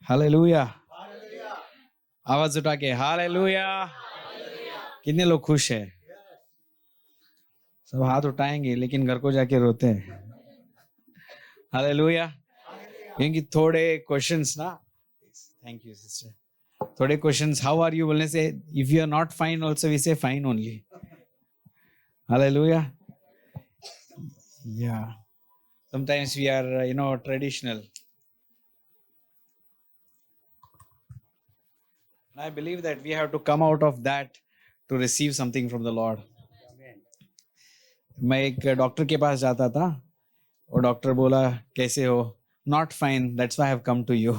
Hallelujah, आवाज उठा के हालेलुया। कितने लोग खुश हैं? सब हाथ उठाएंगे लेकिन घर को जाके रोते हैं। हालेलुया। क्योंकि थोड़े क्वेश्चंस ना, थैंक यू सिस्टर, थोड़े क्वेश्चंस हाउ आर यू बोलने से if you are not fine also we say fine only. Hallelujah. या sometimes we are traditional. I believe that we have to come out of that to receive something from the Lord. मैं एक doctor के पास जाता था, और doctor बोला कैसे हो? Not fine, that's why I have come to you.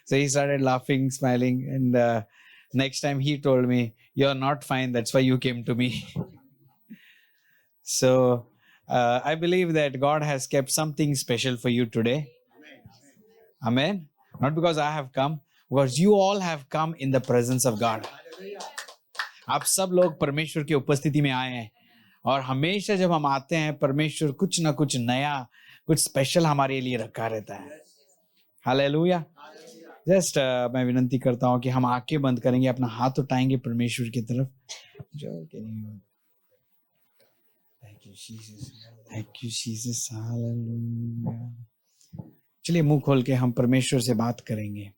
So he started laughing, smiling, and next time he told me, "You're not fine, that's why you came to me." So I believe that God has kept something special for you today. Amen. Not because I have come, because you all have come in the presence of God. आप सब लोग परमेश्वर की उपस्थिति में आए हैं, और हमेशा जब हम आते हैं परमेश्वर कुछ ना कुछ नया, कुछ स्पेशल हमारे लिए रखा रहता है। हालेलुया। जस्ट मैं विनती करता हूँ कि हम आंखें बंद करेंगे, अपना हाथ उठाएंगे परमेश्वर की तरफ। Thank you Jesus, thank you Jesus. Hallelujah. चलिए मुंह खोल के हम परमेश्वर से बात करेंगे।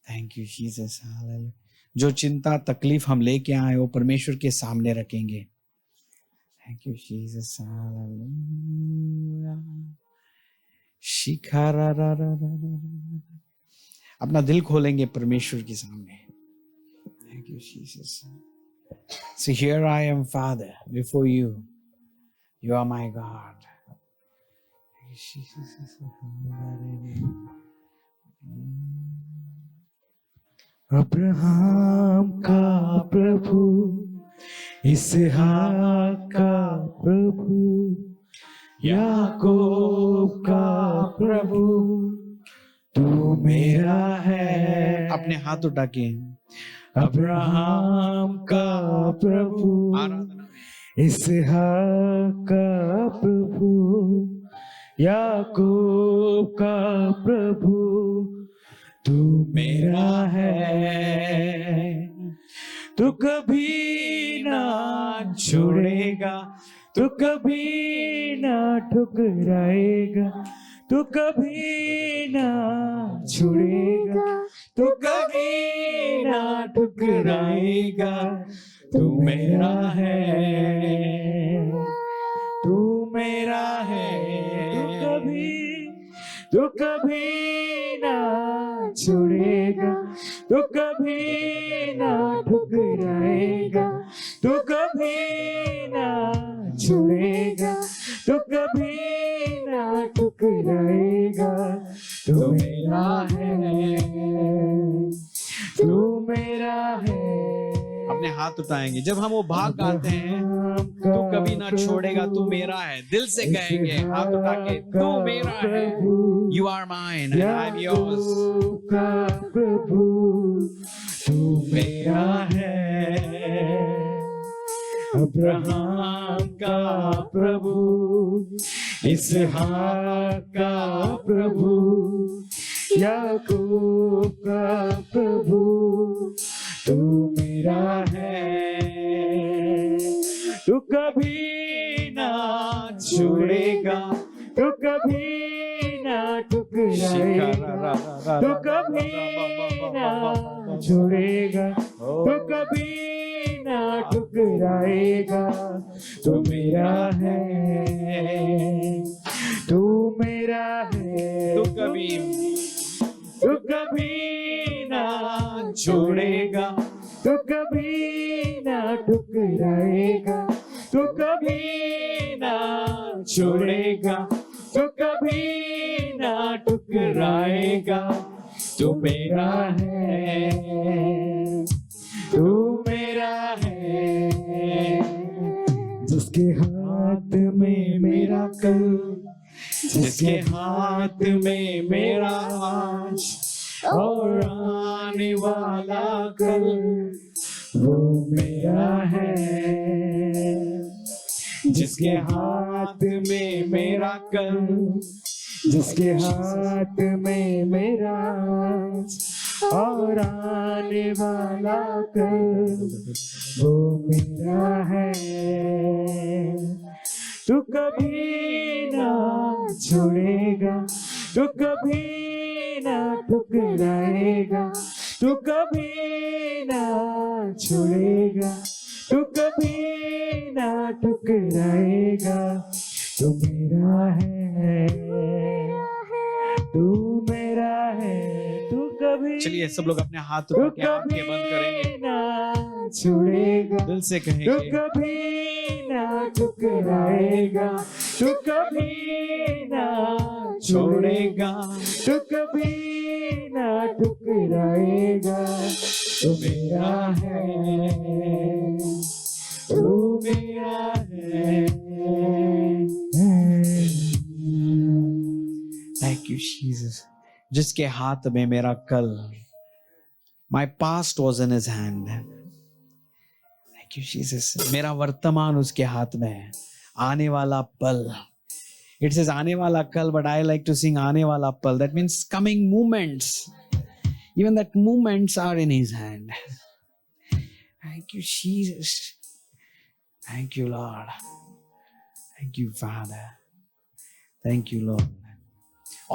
Thank you Jesus. हालेलुया। जो चिंता तकलीफ हम लेके आए वो परमेश्वर के सामने रखेंगे। Thank you Jesus. हालेलुया। शिखारा रा रा रा रा, अपना दिल खोलेंगे परमेश्वर के सामने। Thank you Jesus. So here I am, Father, before you. You are my God. Abraham का प्रभु, इसहाक का प्रभु, याकूब का प्रभु, तू मेरा है। अपने हाथ उठा के अब्राहम का प्रभु, इसहाक का प्रभु, याकूब का प्रभु, तू मेरा है। तू कभी ना छोड़ेगा, तू कभी ना ठुकराएगा, तू कभी ना छोड़ेगा, तू कभी ना ठुकराएगा, तू मेरा है, तू मेरा है। तू कभी ना छोड़ेगा, तू कभी ना ठुकराएगा, तू कभी ना छोड़ेगा, तू कभी ना ठुकराएगा, तू मेरा है, तू मेरा है। अपने हाथ उठाएंगे। जब हम वो भाग गाते हैं, तू कभी ना छोड़ेगा, तू मेरा है, दिल से कहेंगे हाथ उठा के, तू मेरा है। You are mine and I'm yours. प्रभु तू मेरा है। अब्राहम का प्रभु, इसहाक का प्रभु, याकूब का प्रभु, तू मेरा है। तू कभी ना छोड़ेगा, तू कभी ना ठुकराएगा, तू कभी ना छोड़ेगा, तू कभी ना ठुकराएगा, तू मेरा है, तू मेरा है। तू कभी ना छोड़ेगा, तू कभी ना ठुकराएगा, तू कभी ना छोड़ेगा, तू कभी ना ठुकराएगा, तू मेरा है, तू मेरा है। जिसके हाथ में मेरा कल, जिसके हाथ में मेरा आज और आने वाला कल, वो मेरा है। जिसके हाथ में मेरा कल, जिसके हाथ में मेरा आज और आने वाला कल, वो मेरा है। तू कभी ना छोड़ेगा, तू कभी ना ठुकराएगा, तू कभी ना छोड़ेगा, तू कभी ना ठुकराएगा। तू मेरा है, तू मेरा है, तू कभी, चलिए सब लोग अपने हाथ ऊपर के आंखें बंद करेंगे, ना छोड़ेगा, दिल से तू कहेंगे कभी ना ठुकराएगा, तू कभी ना छोड़ेगा, तू कभी ना ठुकराएगा। तू मेरा है, तू मेरा है। Thank you Jesus. जिसके हाथ में मेरा कल, my past was in his hand. Thank you Jesus. मेरा वर्तमान उसके हाथ में है, आने वाला पल। इट सेज आने वाला कल, but I like to sing आने वाला पल। That means coming moments, even that moments are in his hand. Thank you Jesus, thank you Lord, thank you Father, thank you Lord.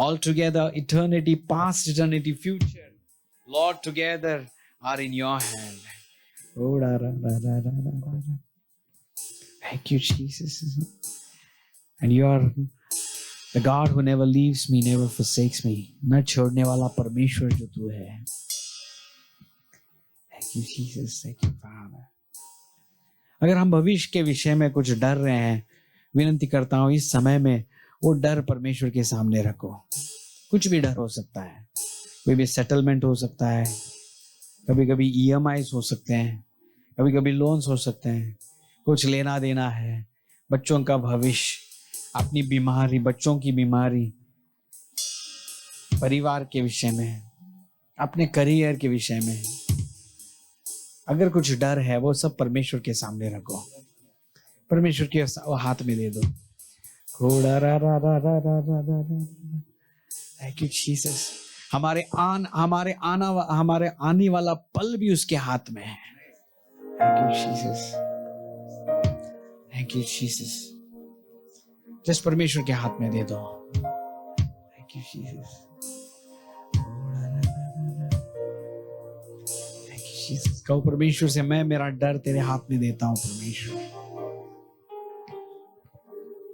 All together, eternity past, eternity future, Lord, together are in your hand. Oh, da, da, da, da, da, da, da. Thank you Jesus. And you are the God who never leaves me, never forsakes me. न छोड़ने वाला परमेश्वर जो तू है। Thank you Jesus, thank you Father. अगर हम भविष्य के विषय में कुछ डर रहे हैं, विनती करता हूँ इस समय में वो डर परमेश्वर के सामने रखो। कुछ भी डर हो सकता है, कोई भी सेटलमेंट हो सकता है, कभी कभी EMIs हो सकते हैं, कभी कभी लोन्स हो सकते हैं, कुछ लेना देना है, बच्चों का भविष्य, अपनी बीमारी, बच्चों की बीमारी, परिवार के विषय में, अपने करियर के विषय में। अगर कुछ डर है वो सब परमेश्वर के सामने रखो, परमेश्वर के हाथ में दे दो। Thank you Jesus. हमारे आने वाला पल भी उसके हाथ में है। Thank you Jesus, thank you Jesus. Just परमेश्वर के हाथ में दे दो। Thank you Jesus, thank you Jesus. कहो परमेश्वर से, मैं मेरा डर तेरे हाथ में देता हूं परमेश्वर।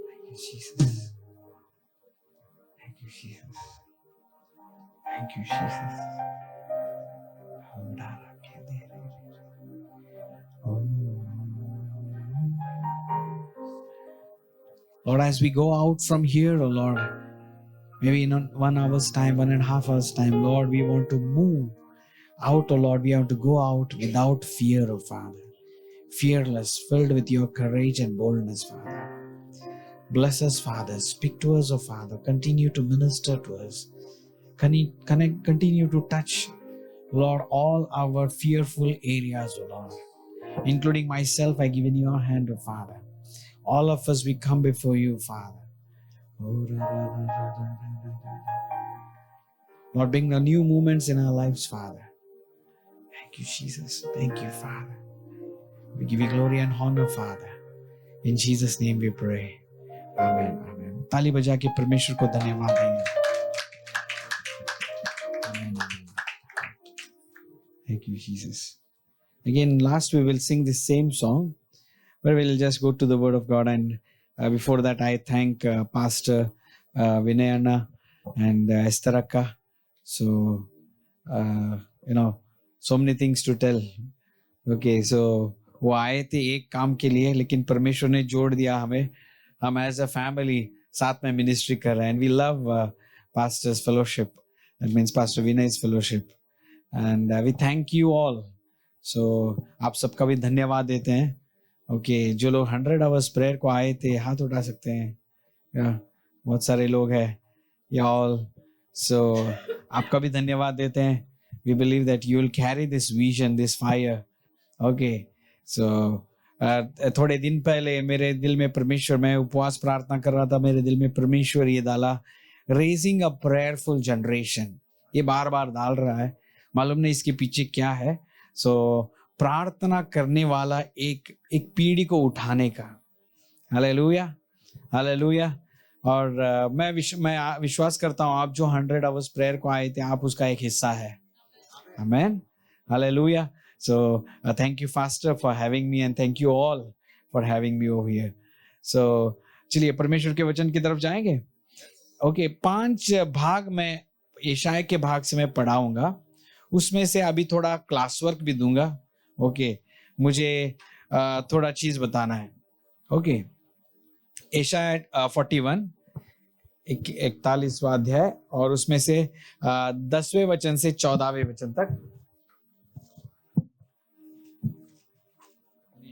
Thank you Jesus, thank you Jesus, thank you Jesus. Lord, as we go out from here, oh Lord, maybe in 1 hour's time, 1.5 hours time, Lord, we want to move out, oh Lord. We have to go out without fear, oh Father. Fearless, filled with your courage and boldness, Father. Bless us, Father. Speak to us, oh Father. Continue to minister to us. Continue to touch, Lord, all our fearful areas, oh Lord. Including myself, I give in your hand, oh Father. All of us, we come before you, Father. Lord, bring the new moments in our lives, Father. Thank you, Jesus. Thank you, Father. We give you glory and honor, Father. In Jesus' name we pray. Amen. Amen. ताली बजा के परमेश्वर को धन्यवाद देंगे। Amen. Thank you, Jesus. Again, last we will sing the same song, but we'll just go to the Word of God. And before that, I thank Pastor Vinayana and Esther Akka. So, so many things to tell. Okay, so वो आए थे एक काम के लिए, लेकिन परमेश्वर ने जोड़ दिया हमें। हम एज अ फैमिली साथ में मिनिस्ट्री कर रहे हैं। And we love pastors fellowship, that means pastor Vinay's fellowship, and we thank you all. So आप सबका भी धन्यवाद देते हैं। ओके, जो लोग 100 आवर्स प्रेयर को आए थे हाथ उठा सकते हैं। बहुत सारे लोग हैं या ऑल. सो आपका भी धन्यवाद देते हैं. We believe that you will carry this vision, this fire. Okay. So थोड़े दिन पहले मेरे दिल में परमेश्वर, मैं उपवास प्रार्थना कर रहा था, मेरे दिल में परमेश्वर ये डाला, रेजिंग अ प्रेयरफुल जनरेशन. ये बार बार डाल रहा है, मालूम नहीं इसके पीछे क्या है. सो प्रार्थना करने वाला एक पीढ़ी को उठाने का. Hallelujah, hallelujah. और मैं विश्वास करता हूँ आप जो 100 आवर्स प्रेयर को आए थे, आप उसका एक हिस्सा है. आमेन, hallelujah. So thank you Pastor for having me and thank you all for having me over here. So चलिए परमेश्वर के वचन की तरफ जाएंगे. ओके, 5 भाग में यशाया के भाग से मैं पढ़ाऊंगा, उसमें से अभी थोड़ा क्लास वर्क भी दूंगा. ओके, मुझे थोड़ा चीज बताना है. ओके, यशाया 41 41वां अध्याय और उसमें से 10वें वचन से 14वें वचन तक.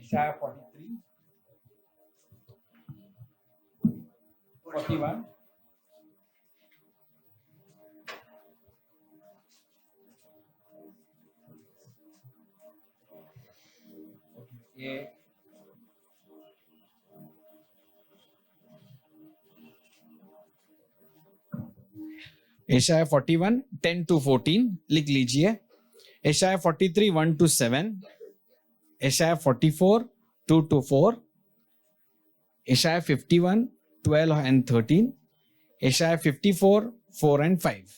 Isaiah 43, 41. ये Isaiah 41, 10 to 14 लिख लीजिए. Isaiah 43, 1 to 7. Isaiah 44, 2 to 4. Isaiah 51, 12 and 13. Isaiah 54, 4 and 5.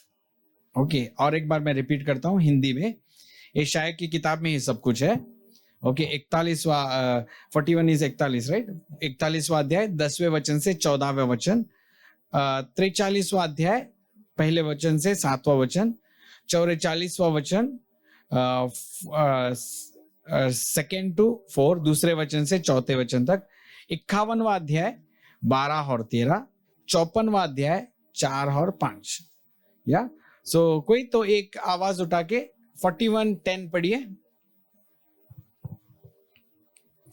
Okay, और एक बार मैं रिपीट करता हूँ हिंदी में. यशाया की किताब में ये सब कुछ है. ओके, 41वां 41 इज 41, राइट. 41वां अध्याय 10वें वचन से 14वें वचन. 43वां अध्याय पहले वचन से 7वां वचन. 44वां वचन 2 to 4 दूसरे वचन से चौथे वचन तक. 51वां अध्याय 12 और 13. 54वां अध्याय 4 और 5. या सो कोई तो एक आवाज उठा के 41:10 पढ़िए.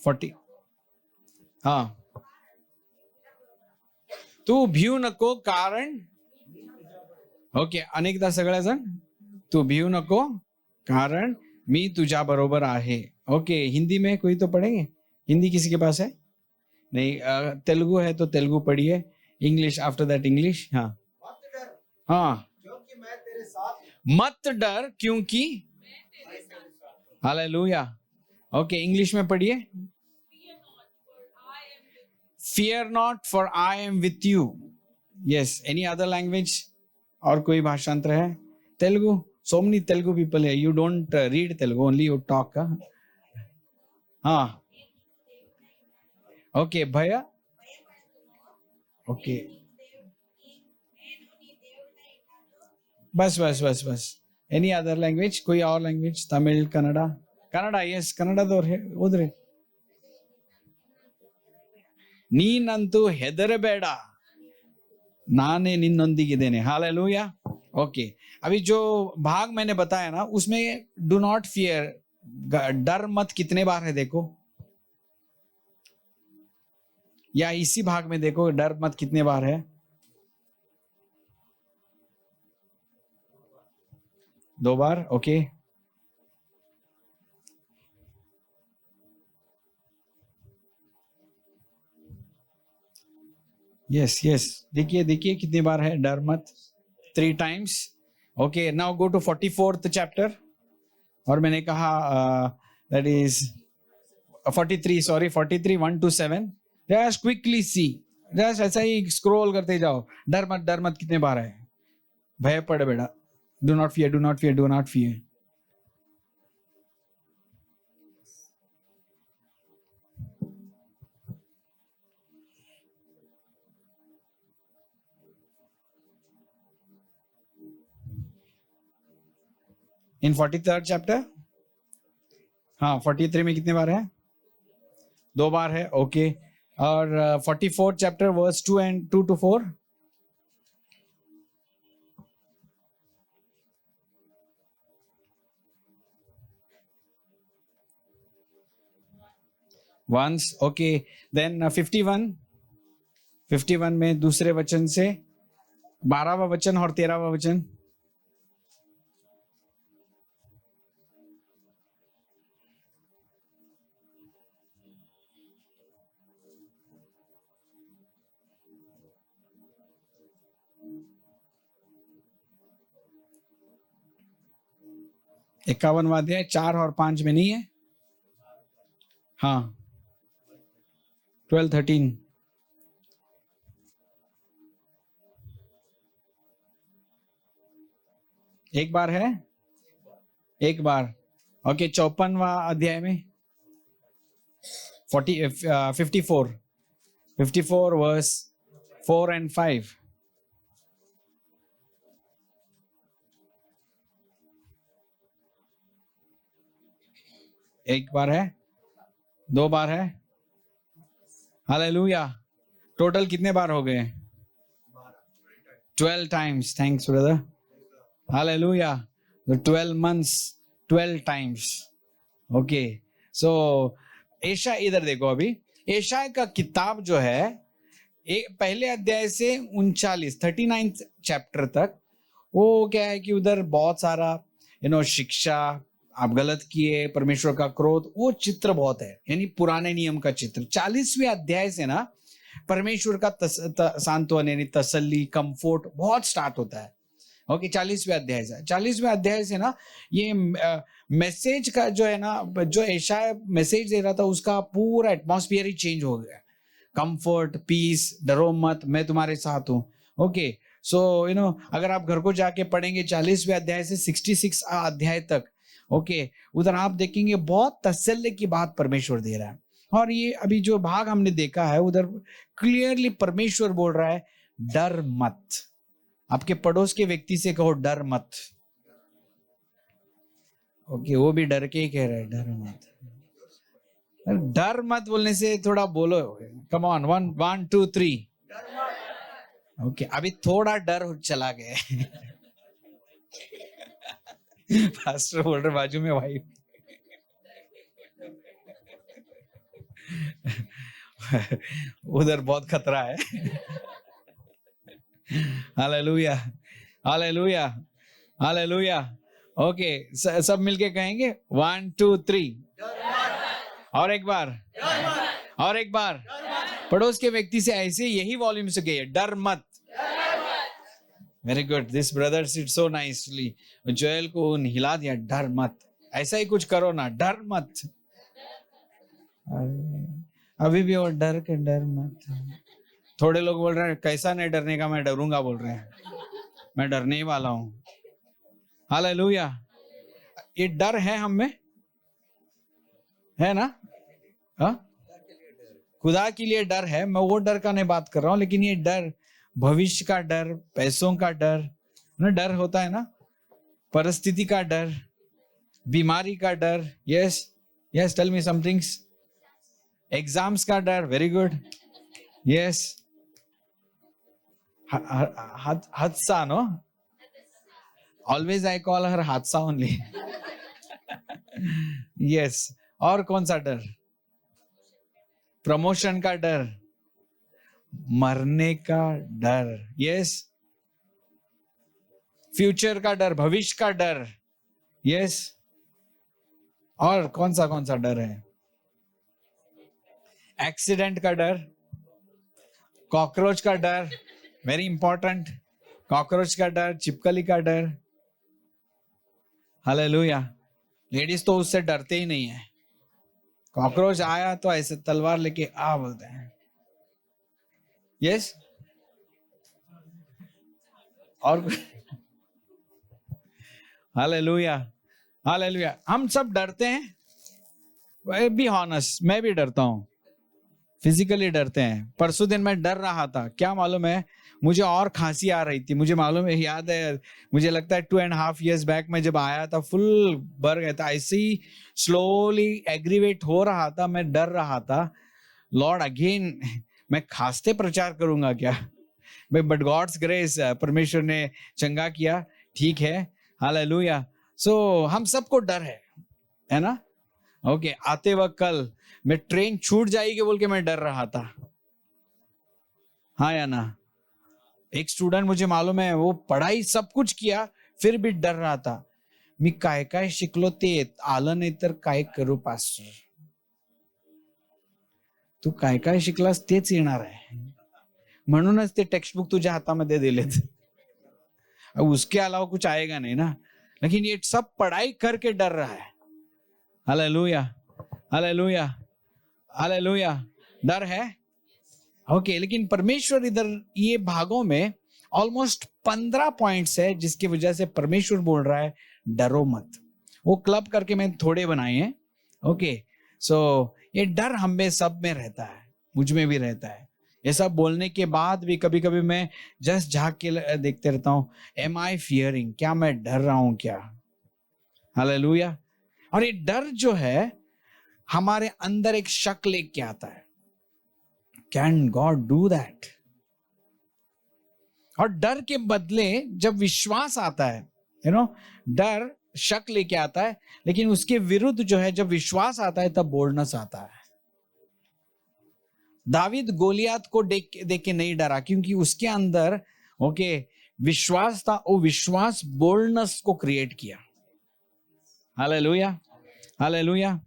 40. हाँ, तू भिऊ नको कारण. ओके, अनेकदा सगळेजण, तू भिऊ नको कारण मी तुझ्या बरोबर आहे. ओके, हिंदी में कोई तो पढ़ेंगे. हिंदी किसी के पास है? नहीं. तेलुगु है तो तेलुगु पढ़िए. English after that English. हाँ हाँ, मत डर क्योंकि. हालेलुया. ओके, इंग्लिश में पढ़िए. Fear not for I am with you. Yes, any other language? और कोई भाषांतर है? Telugu. So many Telugu people here. You don't read Telugu, only you talk. हाँ. Okay, भैया. Okay. बस बस बस बस. Any other language? कोई और language? तमिल, कन्नड़ा. कन्नड़ा, yes, कन्नड़ा तो है उधर. ನೀನಂತೂ ಹೆದರಬೇಡ, ನಾನೇ ನಿನ್ನೊಂದಿಗಿದ್ದೇನೆ. हालेलुया. ओके, अभी जो भाग मैंने बताया ना, उसमें डू नॉट फियर, डर मत कितने बार है देखो, या इसी भाग में देखो डर मत कितने बार है. 2 बार. ओके, यस यस, देखिए देखिए कितनी बार है डर मत. 3 times. Okay, now go to 44th chapter. और मैंने कहा that is 43, sorry, 43, 1 to 7. Just quickly see. Just ऐसा ही scroll करते जाओ. डर मत कितने बार है. भय पड़ बेटा. Do not fear, do not fear, do not fear. In 43rd chapter. हाँ, 43 में कितने बार है? 2 बार है. ओके, और 44th chapter verse 2 and 2 to 4. Once. Okay, then 51. 51 में दूसरे वचन से 12वां वचन और 13वां वचन। इक्यावनवां अध्याय 4 और 5 में नहीं है? हाँ, 12, 13। एक बार है, एक बार। ओके, 54वां अध्याय में 54 वर्स 4 and 5। एक बार है, दो बार है। हालेलुया। टोटल कितने बार हो गए? 12 times। Thanks brother. Hallelujah. 12 months 12 times। Okay, so Esha, इधर देखो। अभी एशा का किताब जो है, पहले अध्याय से 39 चैप्टर तक, वो क्या है कि उधर बहुत सारा शिक्षा, आप गलत किए, परमेश्वर का क्रोध, वो चित्र बहुत है, यानी पुराने नियम का चित्र। 40वें अध्याय से ना परमेश्वर का सांत्वना यानी तसल्ली, कंफर्ट बहुत स्टार्ट होता है। ओके, 40वें अध्याय से ना ये मैसेज का जो है ना, जो यशायाह मैसेज दे रहा था, उसका पूरा एटमॉस्फेयर ही चेंज हो गया। कंफर्ट, पीस, डरो मत, मैं तुम्हारे साथ हूँ। ओके, सो अगर आप घर को जाके पढ़ेंगे 40वें अध्याय से 66 अध्याय तक, ओके, उधर आप देखेंगे बहुत तसल्ली की बात परमेश्वर दे रहा है। और ये अभी जो भाग हमने देखा है, उधर क्लियरली परमेश्वर बोल रहा है, डर मत। आपके पड़ोस के व्यक्ति से कहो, डर मत। ओके, वो भी डर के ही कह रहा है, डर मत। डर मत बोलने से थोड़ा बोलो, कम ऑन, 1 2 3। ओके, अभी थोड़ा डर चला गया। पास्टर बोल रहे बाजू में वाइफ। उधर बहुत खतरा है। Hallelujah, hallelujah, hallelujah. ओके, सब मिलके कहेंगे 1 2 3। और एक बार, और एक बार। पड़ोस के व्यक्ति से ऐसे यही वॉल्यूम से कहिए, डर मत। Very good, this brother sit so nicely. Joel को हिला दिया, डर मत। ऐसा ही कुछ करो ना, डर मत। अभी भी वो डर मत। थोड़े लोग बोल रहे हैं, कैसा नहीं डरने का, मैं डरूंगा बोल रहे हैं। मैं डरने वाला हूं। हालेलुया। ये डर है हम में, है ना? हाँ, खुदा के लिए डर है। मैं वो डर का नहीं बात कर रहा हूं, लेकिन ये डर, भविष्य का डर, पैसों का डर ना, डर होता है ना, परिस्थिति का डर, बीमारी का डर। Yes yes, tell me somethings. Exams का डर। Very good, yes. हादसा, no, always I call her हादसा ओनली। यस। और कौन सा डर? प्रमोशन का डर, मरने का डर। यस। फ्यूचर का डर, भविष्य का डर। यस। और कौन सा डर है? एक्सीडेंट का डर, कॉकरोच का डर, वेरी इंपॉर्टेंट। कॉकरोच का डर, छिपकली का डर। हालेलुया। लेडीज तो उससे डरते ही नहीं है। कॉकरोच आया तो ऐसे तलवार लेके आ बोलते हैं। यस। और हालेलुया, हालेलुया। हम सब डरते हैं। बी ऑनेस्ट, मैं भी डरता हूं, फिजिकली डरते हैं। परसों दिन मैं डर रहा था, क्या मालूम है, मुझे और खांसी आ रही थी। मुझे मालूम है, याद है, मुझे लगता है 2.5 years बैक मैं जब आया था, फुल भर गया था। ऐसे ही स्लोली एग्रीवेट हो रहा था, मैं डर रहा था। लॉर्ड, अगेन मैं खांसते प्रचार करूंगा क्या? बट गॉड्स ग्रेस, परमेश्वर ने चंगा किया, ठीक है। हालेलुया। सो हम सबको डर है ना? ओके, आते वक्त कल मैं ट्रेन छूट जाएगी बोल के मैं डर रहा था। हाँ या ना? एक स्टूडेंट मुझे मालूम है, वो पढ़ाई सब कुछ किया फिर भी डर रहा था. मी काय काय शिकलो ते आलं नाही तर काय करू पास्टर. तू काय काय शिकलास तेच येणार आहे, म्हणूनच ते टेक्स्ट बुक तुझ्या हातामध्ये दिलेत. अब उसके अलावा कुछ आएगा नहीं ना. लेकिन ये सब पढ़ाई करके डर रहा है. Hallelujah, hallelujah, hallelujah. डर है. ओके, लेकिन परमेश्वर इधर ये भागों में ऑलमोस्ट 15 पॉइंट्स है जिसकी वजह से परमेश्वर बोल रहा है डरो मत. वो क्लब करके मैंने थोड़े बनाए हैं. ओके, सो ये डर हम में सब में रहता है, मुझ में भी रहता है. ये सब बोलने के बाद भी कभी कभी मैं जस्ट झांक के देखते रहता हूँ, एम आई फियरिंग, क्या मैं डर रहा हूं क्या? हालेलुया. और ये डर जो है हमारे अंदर एक शक लेके आता है, कैन गॉड डू दैट? और डर के बदले जब विश्वास आता है, डर शक लेके आता है, लेकिन उसके विरुद्ध जो है जब विश्वास आता है तब बोल्डनेस आता है. दावीद गोलियात को देख के नहीं डरा क्योंकि उसके अंदर विश्वास था. वो विश्वास बोल्डनेस को क्रिएट किया. Hallelujah, hallelujah.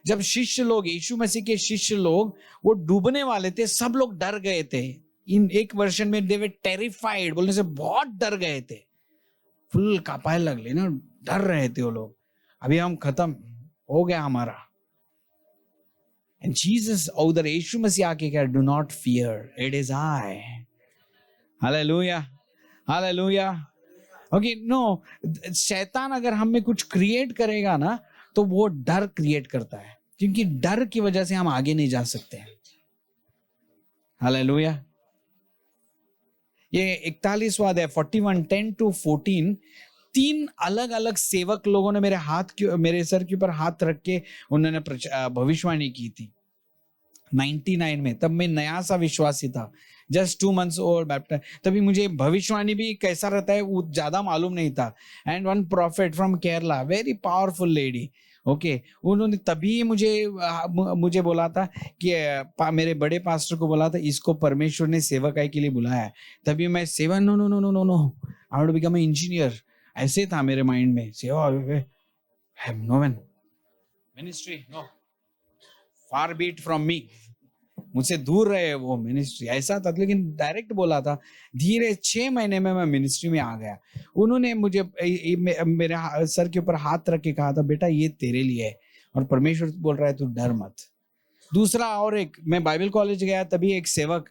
जब शिष्य लोग, यीशु मसीह के शिष्य लोग वो डूबने वाले थे, सब लोग डर गए थे. इन एक वर्षन में दे वे टेरिफाइड, बोलने से बहुत डर गए थे. फुल कापाए लगले ना, डर रहे थे वो लोग, अभी हम खत्म हो गया हमारा. एंड जीसस, उधर यीशु मसीह आके क्या, do not fear, it is I. Hallelujah, hallelujah. Okay, no, शैतान अगर हम में कुछ क्रिएट करेगा ना तो वो डर क्रिएट करता है, क्योंकि डर की वजह से हम आगे नहीं जा सकते हैं. हालेलुया. ये 41वां अध्याय 41:10-14, 3 अलग अलग सेवक लोगों ने मेरे सर के ऊपर हाथ रख के उन्होंने भविष्यवाणी की थी 99 में. तब मैं नया सा विश्वासी था, जस्ट 2 months ओल्ड बैप्टाइज. तभी मुझे भविष्यवाणी भी कैसा रहता है वो ज्यादा मालूम नहीं था. And one profit from Kerala, very powerful lady, उन्होंने तभी मुझे बोला था कि मेरे बड़े पास्टर को बोला था, इसको परमेश्वर ने सेवकाई के लिए बुलाया है. तभी मैं सेवा, no no no no no no, I want to become an engineer, ऐसे था मेरे माइंड में. सेवा, no man, ministry no, far beat from me, मुझसे दूर रहे वो मिनिस्ट्री, ऐसा था. लेकिन डायरेक्ट बोला था. धीरे 6 महीने में मैं मिनिस्ट्री में आ गया. उन्होंने मुझे मेरे सर के ऊपर हाथ रख के कहा था, बेटा ये तेरे लिए है और परमेश्वर बोल रहा है तू डर मत. दूसरा, और एक, मैं बाइबल कॉलेज गया, तभी एक सेवक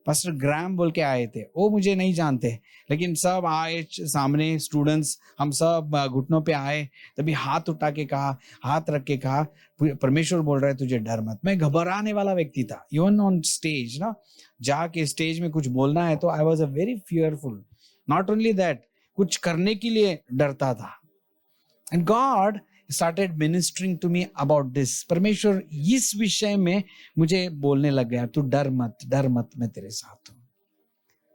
पास्टर ग्राम बोल के आए थे. वो मुझे नहीं जानते, लेकिन सब आए सामने, स्टूडेंट्स, हम सब घुटनों पे आए. तभी हाथ उठा के कहा, हाथ रख के कहा, परमेश्वर बोल रहा है तुझे डर मत. मैं घबराने वाला व्यक्ति था, इवन ऑन स्टेज ना, जाके स्टेज में कुछ बोलना है तो I was a very fearful. Not only that, कुछ करने के लिए डरता था. And God started ministering to me about this. परमेश्वर इस विषय में मुझे बोलने लग गया, तू डर मत, मैं तेरे साथ हूं.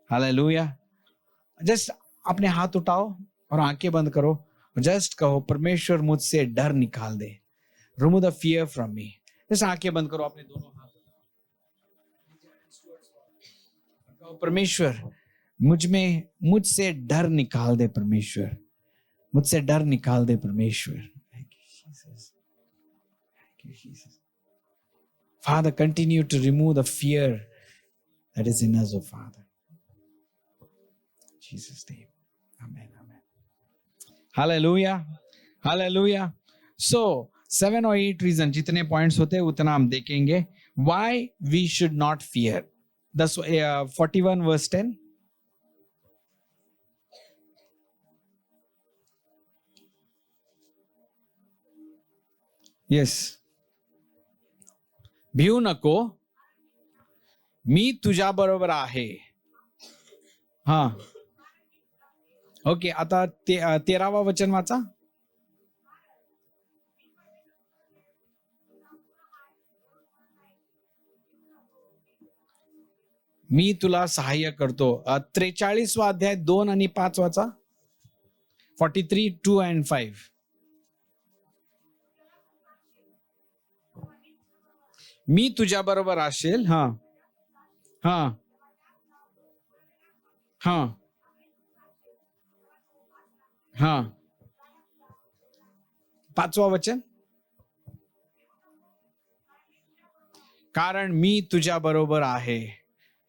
हालेलुया. जस्ट अपने हाथ उठाओ और आंखें बंद करो, जस्ट कहो, परमेश्वर मुझसे डर निकाल दे, remove the fear from me. Just आंखें बंद करो, अपने दोनों हाथ कहो, परमेश्वर मुझसे डर निकाल दे, परमेश्वर मुझसे डर निकाल दे, परमेश्वर. Father, continue to remove the fear that is in us, oh Father. In Jesus' name. Amen. Amen. Hallelujah. Hallelujah. So, 7 or 8 reasons, जितने points होते हैं उतना हम देखेंगे. Why we should not fear. That's 41 verse 10. Yes. भिऊ नको, मी तुझ्या बरोबर आहे. हा, ओके. आता 13वा वचन वाचा. मी तुला सहाय्य करतो. 43वा अध्याय 2 आणि 5 वाचा. 43, 2 and 5. मी तुझ्या बरोबर असेल. हा, हाँ हाँ हाँ, 5वां वचन, कारण मी तुझ्या बरोबर आहे.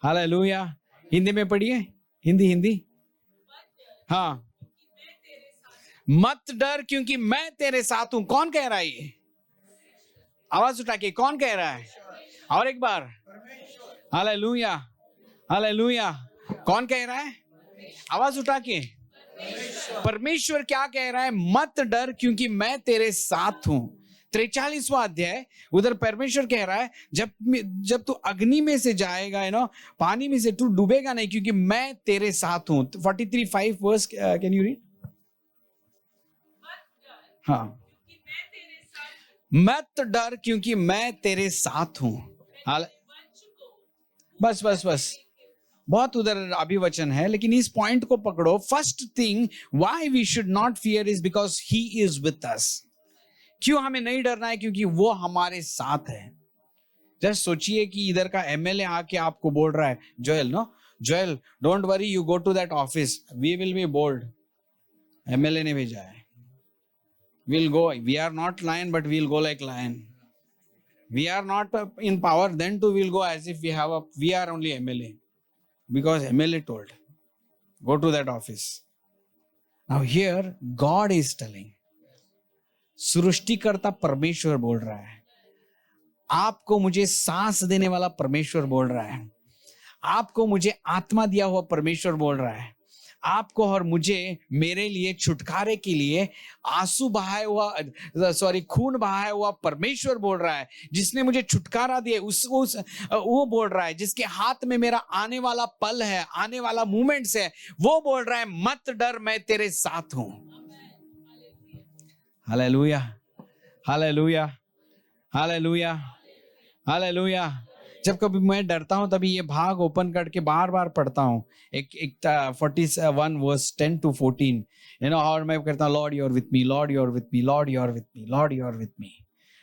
हालेलुया. हिंदी में पढ़िए, हिंदी हिंदी. हाँ, मत डर क्योंकि मैं तेरे साथ हूं. कौन कह रहा है ये? आवाज उठा के कौन कह रहा है? और एक बार, हालेलुया, हालेलुया. कौन कह रहा है? आवाज उठा के. परमेश्वर क्या कह रहा है? मत डर क्योंकि मैं तेरे साथ हूं. 43वां अध्याय, उधर परमेश्वर कह रहा है जब तू अग्नि में से जाएगा, पानी में से तू डूबेगा नहीं, क्योंकि मैं तेरे साथ हूं. 43:5 वर्स, कैन यू रीड? हाँ, मत डर क्योंकि मैं तेरे साथ हूं. बस बस बस, बहुत उधर अभिवचन है, लेकिन इस पॉइंट को पकड़ो. First thing why we should not fear is because he is with us. क्यों हमें नहीं डरना है? क्योंकि वो हमारे साथ है. जस्ट सोचिए कि इधर का एमएलए आके आपको बोल रहा है, Joel don't worry, you go to that office, we will be bold. MLA ने भेजा है. we'll go, we are not lion but we'll go like lion. We are not in power, then too we'll go as if we are only MLA, because MLA told go to that office. Now here God is telling, सृष्टिकर्ता परमेश्वर बोल रहा है, आपको मुझे सांस देने वाला परमेश्वर बोल रहा है, आपको मुझे आत्मा दिया हुआ परमेश्वर बोल रहा है, आपको और मुझे मेरे लिए छुटकारे के लिए आंसू बहाया हुआ खून बहाया हुआ परमेश्वर बोल रहा है, जिसने मुझे छुटकारा दिया वो बोल रहा है, जिसके हाथ में मेरा आने वाला पल है, आने वाला मोमेंट्स है, वो बोल रहा है मत डर, मैं तेरे साथ हूं. Hallelujah, hallelujah, hallelujah, hallelujah. जब कभी मैं डरता हूं तभी ये भाग ओपन करके बार बार पढ़ता हूं. एक 41 वर्स 10 to 14, और मैं कहता हूं lord you are with me, lord you are with me, lord you are with me, lord you are with me.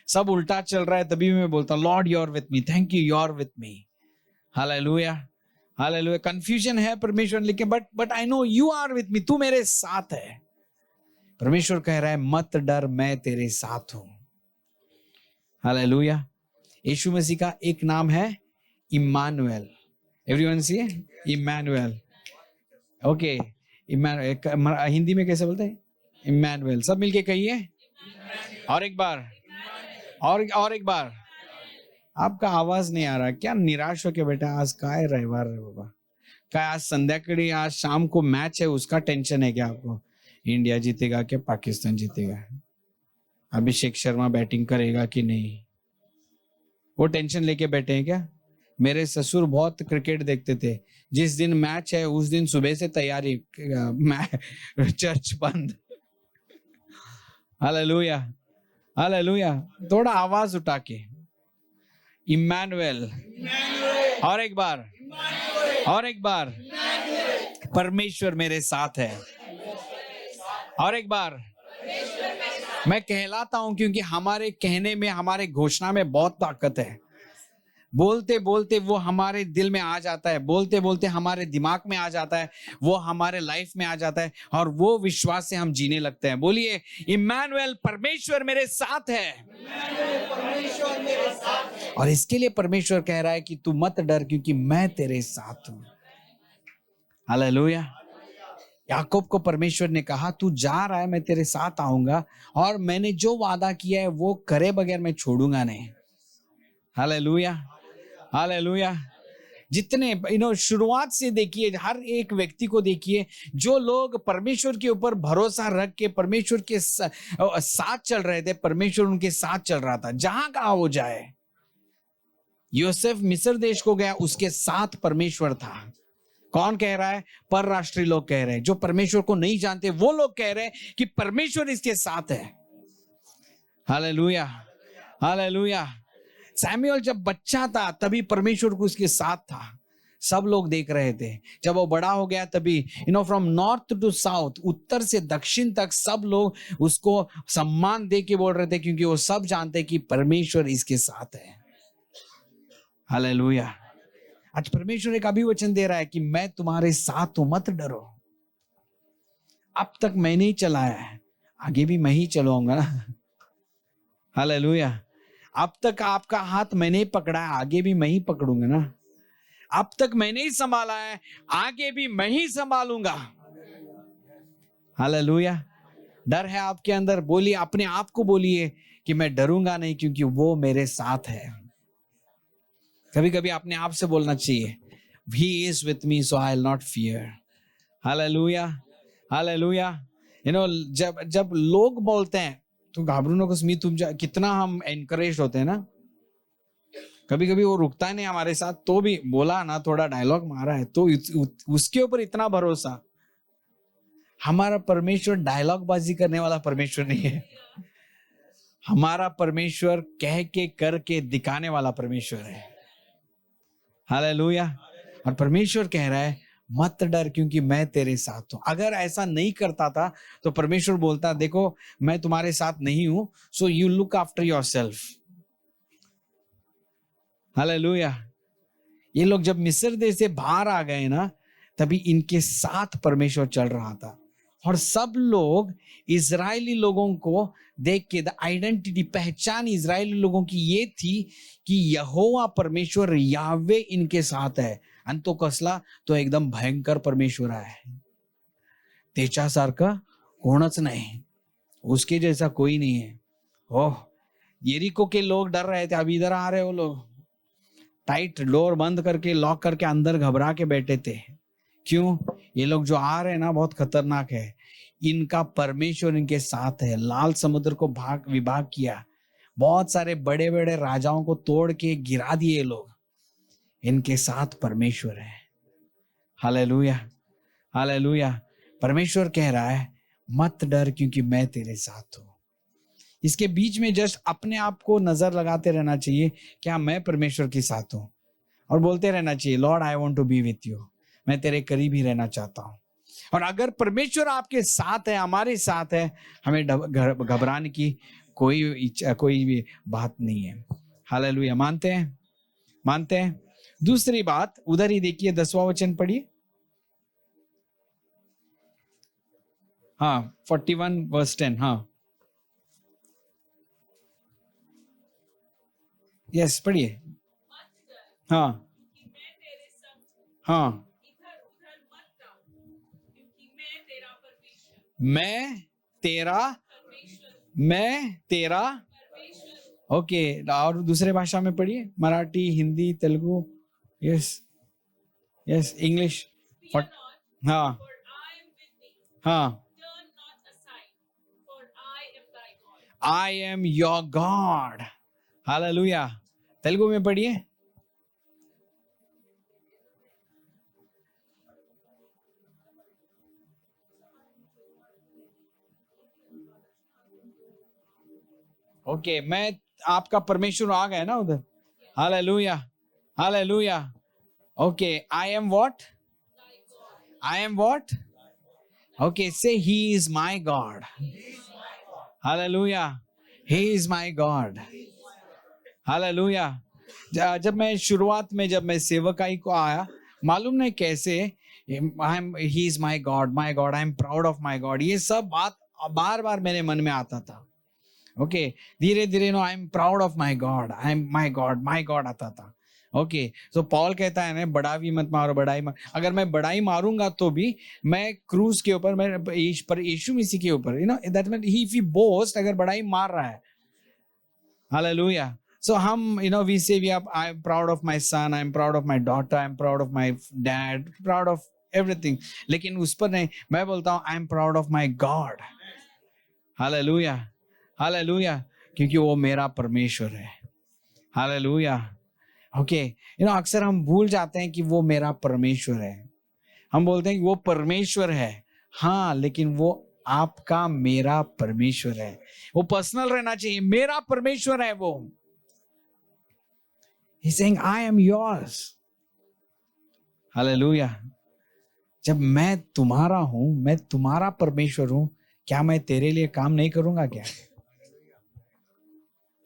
सब उल्टा चल रहा है तभी मैं बोलता हूं lord you are with me, thank you are with me. Hallelujah, hallelujah. Confusion है परमेश्वर, लेकिन but I know you are with me, तू मेरे साथ है. परमेश्वर कह रहा है मत डर, मैं तेरे साथ हूं. हालेलुया. यीशु मसीह का एक नाम है Immanuel. Everyone see Immanuel. Okay, Hindi में कैसे बोलते हैं? इम्मानुएल. सब मिलके कहिए. और एक बार, और एक बार. आपका आवाज नहीं आ रहा, क्या निराश हो के बेटा? आज काय रविवार है बाबा, क्या आज संध्याकाळी, आज शाम को मैच है, उसका टेंशन है क्या आपको? इंडिया जीतेगा क्या पाकिस्तान जीतेगा, अभिषेक शर्मा बैटिंग करेगा कि नहीं, वो टेंशन लेके बैठे हैं क्या? मेरे ससुर बहुत क्रिकेट देखते थे. जिस दिन मैच है उस दिन सुबह से तैयारी, चर्च बंद. Hallelujah, hallelujah. थोड़ा आवाज उठा के इम्मानुएल. और एक बार, और एक बार, परमेश्वर मेरे साथ है. और एक बार, मैं कहलाता हूं क्योंकि हमारे कहने में, हमारे घोषणा में बहुत ताकत है. बोलते बोलते वो हमारे दिल में आ जाता है, बोलते बोलते हमारे दिमाग में आ जाता है, वो हमारे लाइफ में आ जाता है, और वो विश्वास से हम जीने लगते हैं. बोलिए इम्मानुएल, परमेश्वर मेरे साथ है. परमेश्वर मेरे साथ है. और इसके लिए परमेश्वर कह रहा है कि तू मत डर क्योंकि मैं तेरे साथ हूं. हालेलुया. याकूब को परमेश्वर ने कहा तू जा रहा है, मैं तेरे साथ आऊंगा, और मैंने जो वादा किया है वो करे बगैर मैं छोड़ूंगा नहीं. Hallelujah, hallelujah. जितने शुरुआत से देखिए, हर एक व्यक्ति को देखिए, जो लोग परमेश्वर के ऊपर भरोसा रख के परमेश्वर के साथ चल रहे थे, परमेश्वर उनके साथ चल रहा था. जहां कहा वो जाए, यूसुफ मिस्र देश को गया, उसके साथ परमेश्वर था. कौन कह रहा है? परराष्ट्रीय लोग कह रहे हैं, जो परमेश्वर को नहीं जानते वो लोग कह रहे हैं कि परमेश्वर इसके साथ है. Hallelujah, hallelujah. सैमुअल जब बच्चा था तभी परमेश्वर को उसके साथ था, सब लोग देख रहे थे. जब वो बड़ा हो गया तभी फ्रॉम नॉर्थ टू साउथ, उत्तर से दक्षिण तक सब लोग उसको सम्मान दे के बोल रहे थे, क्योंकि वो सब जानते कि परमेश्वर इसके साथ है. हालेलुया. आज परमेश्वर एक अभिवचन दे रहा है कि मैं तुम्हारे साथ हूं, मत डरो। अब तक मैंने ही चलाया है, आगे भी मैं ही चलाऊंगा ना। हालेलुया। अब तक आपका हाथ मैंने ही पकड़ा है, आगे भी मैं ही पकड़ूंगा ना। अब तक मैंने ही संभाला है, आगे भी मैं ही संभालूंगा। हालेलुया। डर है आपके अंदर, बोलिए, अपने आप को बोलिए कि मैं डरूंगा नहीं, क्योंकि वो मेरे साथ है। कभी कभी अपने आप से बोलना चाहिए, He is with me, so I'll not fear. Hallelujah, hallelujah. जब जब लोग बोलते हैं तो घाबरू नको स्मित, कितना हम एनकरेज होते हैं ना। कभी कभी वो रुकता नहीं हमारे साथ, तो भी बोला ना, थोड़ा डायलॉग मारा है तो उसके ऊपर इतना भरोसा। हमारा परमेश्वर डायलॉग बाजी करने वाला परमेश्वर नहीं है। हमारा परमेश्वर कह के करके दिखाने वाला परमेश्वर है। हालेलुया। और परमेश्वर कह रहा है मत डर, क्योंकि मैं तेरे साथ हूं। अगर ऐसा नहीं करता था तो परमेश्वर बोलता, देखो मैं तुम्हारे साथ नहीं हूं, so you look after yourself. Hallelujah. ये लोग जब मिस्र देश से बाहर आ गए ना, तभी इनके साथ परमेश्वर चल रहा था। और सब लोग इजरायली लोगों को देख के, द आइडेंटिटी, पहचान इजरायली लोगों की ये थी कि यहोवा परमेश्वर यावे इनके साथ है। आणि तो कसला, तो एकदम भयंकर परमेश्वर आहे, त्याच्यासारखा कोणच नाही, उसके जैसा कोई नहीं है। ओह, यरीको के लोग डर रहे थे, अभी इधर आ रहे हो लोग, टाइट डोर बंद करके लॉक करके अंदर घबरा के बैठे थे। क्यों? ये लोग जो आ रहे हैं ना बहुत खतरनाक है, इनका परमेश्वर इनके साथ है। लाल समुद्र को विभाग किया, बहुत सारे बड़े बड़े राजाओं को तोड़ के गिरा दिए लोग, इनके साथ परमेश्वर है। Hallelujah, hallelujah. परमेश्वर कह रहा है मत डर, क्योंकि मैं तेरे साथ हूं। इसके बीच में जस्ट अपने आप को नजर लगाते रहना चाहिए, क्या मैं परमेश्वर के साथ हूं, और बोलते रहना चाहिए, lord I want to be with you, मैं तेरे करीब ही रहना चाहता हूं। और अगर परमेश्वर आपके साथ है, हमारे साथ है, हमें घबराने की कोई भी बात नहीं है। हालेलुया। मानते हैं, मानते हैं। दूसरी बात, उधर ही देखिए 10वां वचन पढ़िए। हाँ, 41:10। हाँ, यस, पढ़िए। हाँ, हाँ, मैं तेरा ओके। और दूसरे भाषा में पढ़िए, Marathi, Hindi, Telugu. Yes, yes, English. हाँ, हाँ, I am your God. Hallelujah. Telugu में पढ़िए। ओके, मैं आपका परमेश्वर आ गया ना उधर। Hallelujah, hallelujah. Okay, I am what? I am what? Okay, say he is my God. Hallelujah, he is my God. Hallelujah. जब मैं शुरुआत में, जब मैं सेवकाई को आया, मालूम नहीं कैसे, ही is my God, I am proud of my God, ये सब बात बार बार मेरे मन में आता था। ओके, धीरे धीरे no, I am proud of my God, I am my God आता था। ओके, सो पॉल कहता है ना, बड़ाई मत मारो, अगर मैं बड़ाई मारूंगा तो भी मैं क्रूज के ऊपर, मैं यीशु मसीह के ऊपर, that mean he, if he boast, अगर बड़ाई मार रहा है। Hallelujah. So we say I'm proud of my son, I'm proud of my daughter, I'm proud of my dad, proud of everything. लेकिन उस पर नहीं, मैं बोलता हूँ I'm proud of my God. Hallelujah, hallelujah, क्योंकि वो मेरा परमेश्वर है। Hallelujah. Okay, अक्सर हम भूल जाते हैं कि वो मेरा परमेश्वर है। हम बोलते हैं कि वो परमेश्वर है, हाँ, लेकिन वो आपका मेरा परमेश्वर है। वो पर्सनल रहना चाहिए, मेरा परमेश्वर है वो। He's saying, I am yours. Hallelujah. जब मैं तुम्हारा हूं, मैं तुम्हारा परमेश्वर हूं, क्या मैं तेरे लिए काम नहीं करूंगा क्या?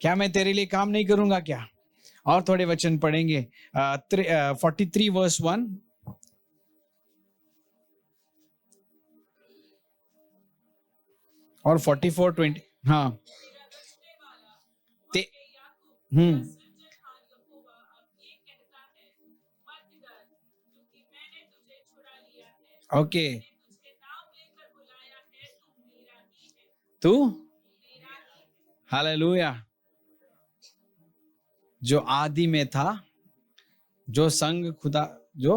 क्या मैं तेरे लिए काम नहीं करूंगा क्या? और थोड़े वचन पढ़ेंगे 43 वर्स 1 और 44:20। हाँ ते ओके तू हालेलुया, जो आदि में था, जो संग खुदा, जो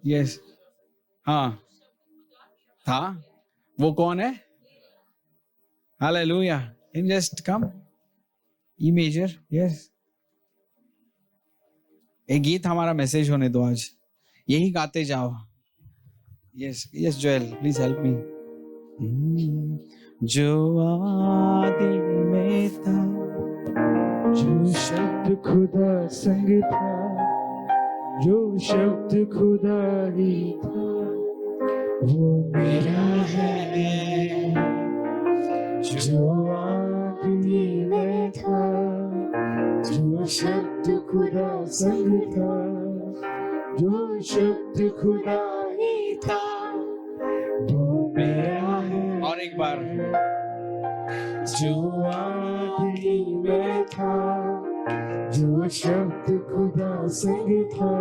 यस हाँ था, वो कौन है? Hallelujah. In just come E major, yes. एक गीत हमारा मैसेज होने दो आज, यही गाते जाओ। Yes yes Joel, please help me. जो आदि में था, जो शब्द खुदा संग था, जो शब्द खुदा ही था, वो मेरा है। जो आदि में था, जो शब्द खुदा संग था, जो शब्द खुदा ही था, वो मेरा है। और एक बार, जो आदि में था, जो शब्द खुदा संग था,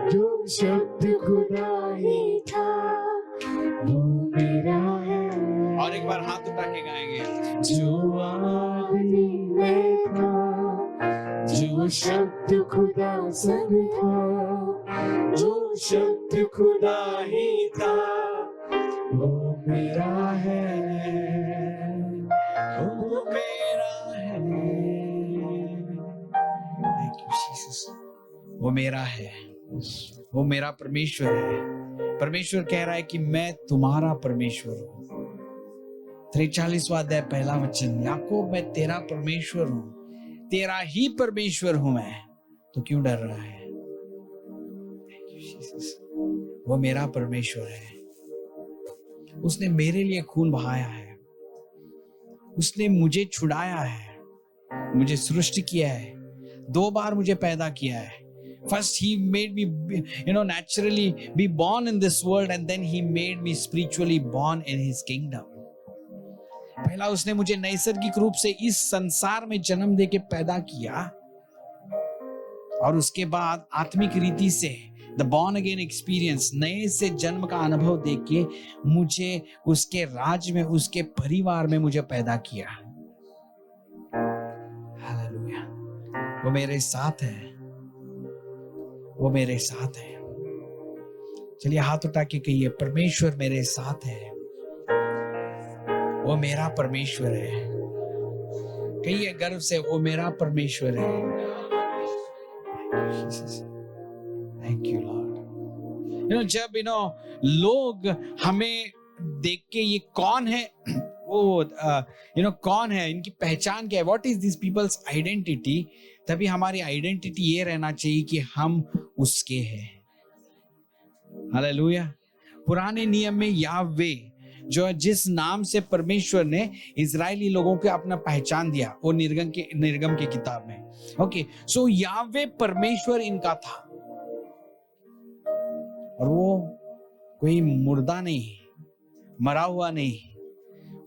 जो शब्द खुदा ही था, वो मेरा है। और एक बार हाथ उठा के गाएंगे। जो आदि में था, जो शब्द खुदा संग था, जो शब्द खुदा ही था, वो मेरा है। वो मेरा है। Thank you, Jesus. वो मेरा है, वो मेरा परमेश्वर है। परमेश्वर कह रहा है कि मैं तुम्हारा परमेश्वर हूँ। 43वां अध्याय पहला वचन, याकूब मैं तेरा परमेश्वर हूँ, तेरा ही परमेश्वर हूँ मैं, तो क्यों डर रहा है? Thank you, Jesus. वो मेरा परमेश्वर है, उसने मेरे लिए खून बहाया है, उसने मुझे छुड़ाया है, मुझे सृष्टि किया है, 2 बार मुझे पैदा किया है। First he made me, naturally be born in this world, and then he made me spiritually born in his kingdom. पहला उसने मुझे नैसर्गिक रूप से इस संसार में जन्म देके पैदा किया, और उसके बाद आत्मिक रीति से द बॉर्न अगेन एक्सपीरियंस, नए से जन्म का अनुभव देके मुझे उसके राज में, उसके परिवार में मुझे पैदा किया। हालेलुया। वो मेरे साथ है, वो मेरे साथ है। चलिए हाथ उठा के कहिए, परमेश्वर मेरे साथ है, वो मेरा परमेश्वर है। कहिए गर्व से, वो मेरा परमेश्वर है। Thank you Lord. जब लोग हमें देख के ये कौन है, वो कौन है, इनकी पहचान क्या है, what is this people's identity, तभी हमारी आइडेंटिटी ये रहना चाहिए कि हम उसके हैं। हालेलुया। पुराने नियम में याहवे, जो जिस नाम से परमेश्वर ने इजरायली लोगों को अपना पहचान दिया, वो निर्गम के किताब में। ओके, सो याहवे परमेश्वर इनका था, और वो कोई मुर्दा नहीं, मरा हुआ नहीं,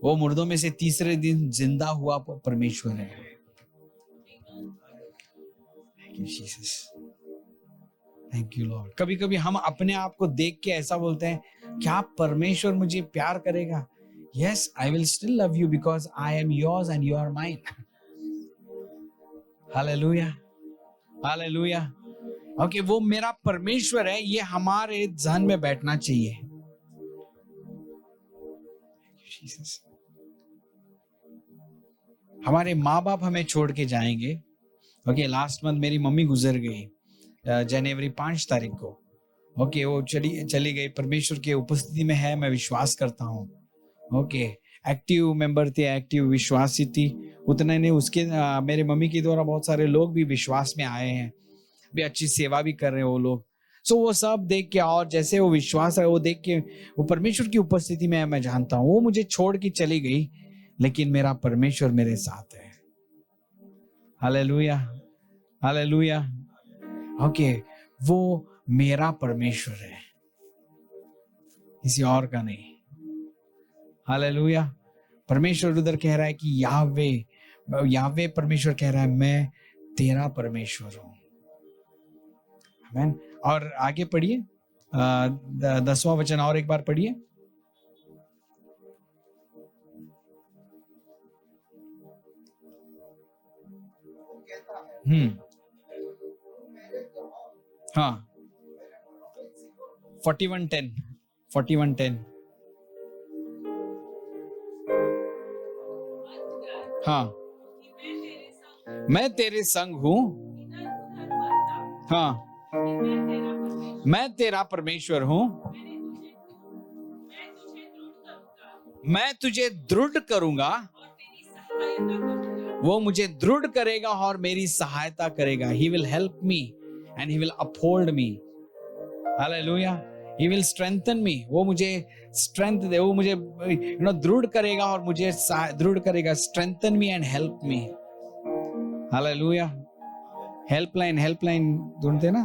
वो मुर्दों में से तीसरे दिन जिंदा हुआ परमेश्वर है। Thank you Jesus, thank you Lord. कभी कभी हम अपने आप को देख के ऐसा बोलते हैं, क्या परमेश्वर मुझे प्यार करेगा? Yes, I will still love you because I am yours and you are mine. Hallelujah, hallelujah. Okay, वो मेरा परमेश्वर है, ये हमारे ध्यान में बैठना चाहिए। हमारे माँ बाप हमें छोड़ के जाएंगे। ओके, लास्ट मंथ मेरी मम्मी गुजर गई, जनवरी 5 तारीख को। ओके, वो चली गई, परमेश्वर के उपस्थिति में है, मैं विश्वास करता हूँ। ओके, एक्टिव मेंबर थी, एक्टिव विश्वासी थी, उतने ने उसके मेरे मम्मी के द्वारा बहुत सारे लोग भी विश्वास में आए हैं, भी अच्छी सेवा भी कर रहे हैं वो लोग। सो वो सब देख के, और जैसे वो विश्वास है, वो देख के, वो परमेश्वर की उपस्थिति में मैं जानता हूँ, वो मुझे छोड़ के चली गई, लेकिन मेरा परमेश्वर मेरे साथ है। हालेलुया। हालेलुया। ओके, वो मेरा परमेश्वर है, किसी और का नहीं। हालेलुया। परमेश्वर उधर कह रहा है कि यावे परमेश्वर कह रहा है मैं तेरा परमेश्वर हूं। आमीन। और आगे पढ़िए 10वां वचन और एक बार पढ़िए। हाँ 41:10 हाँ, मैं तेरे संग हूं। हाँ, मैं तेरा परमेश्वर हूं। मैं तुझे दृढ़ करूंगा। वो मुझे दृढ़ करेगा और मेरी सहायता करेगा। He will help me and he will uphold me. Hallelujah. He will strengthen me. वो मुझे strength दे, वो मुझे दृढ़ करेगा और मुझे दृढ़ करेगा। Strengthen me and help me. Hallelujah. Helpline ढूंढते ना,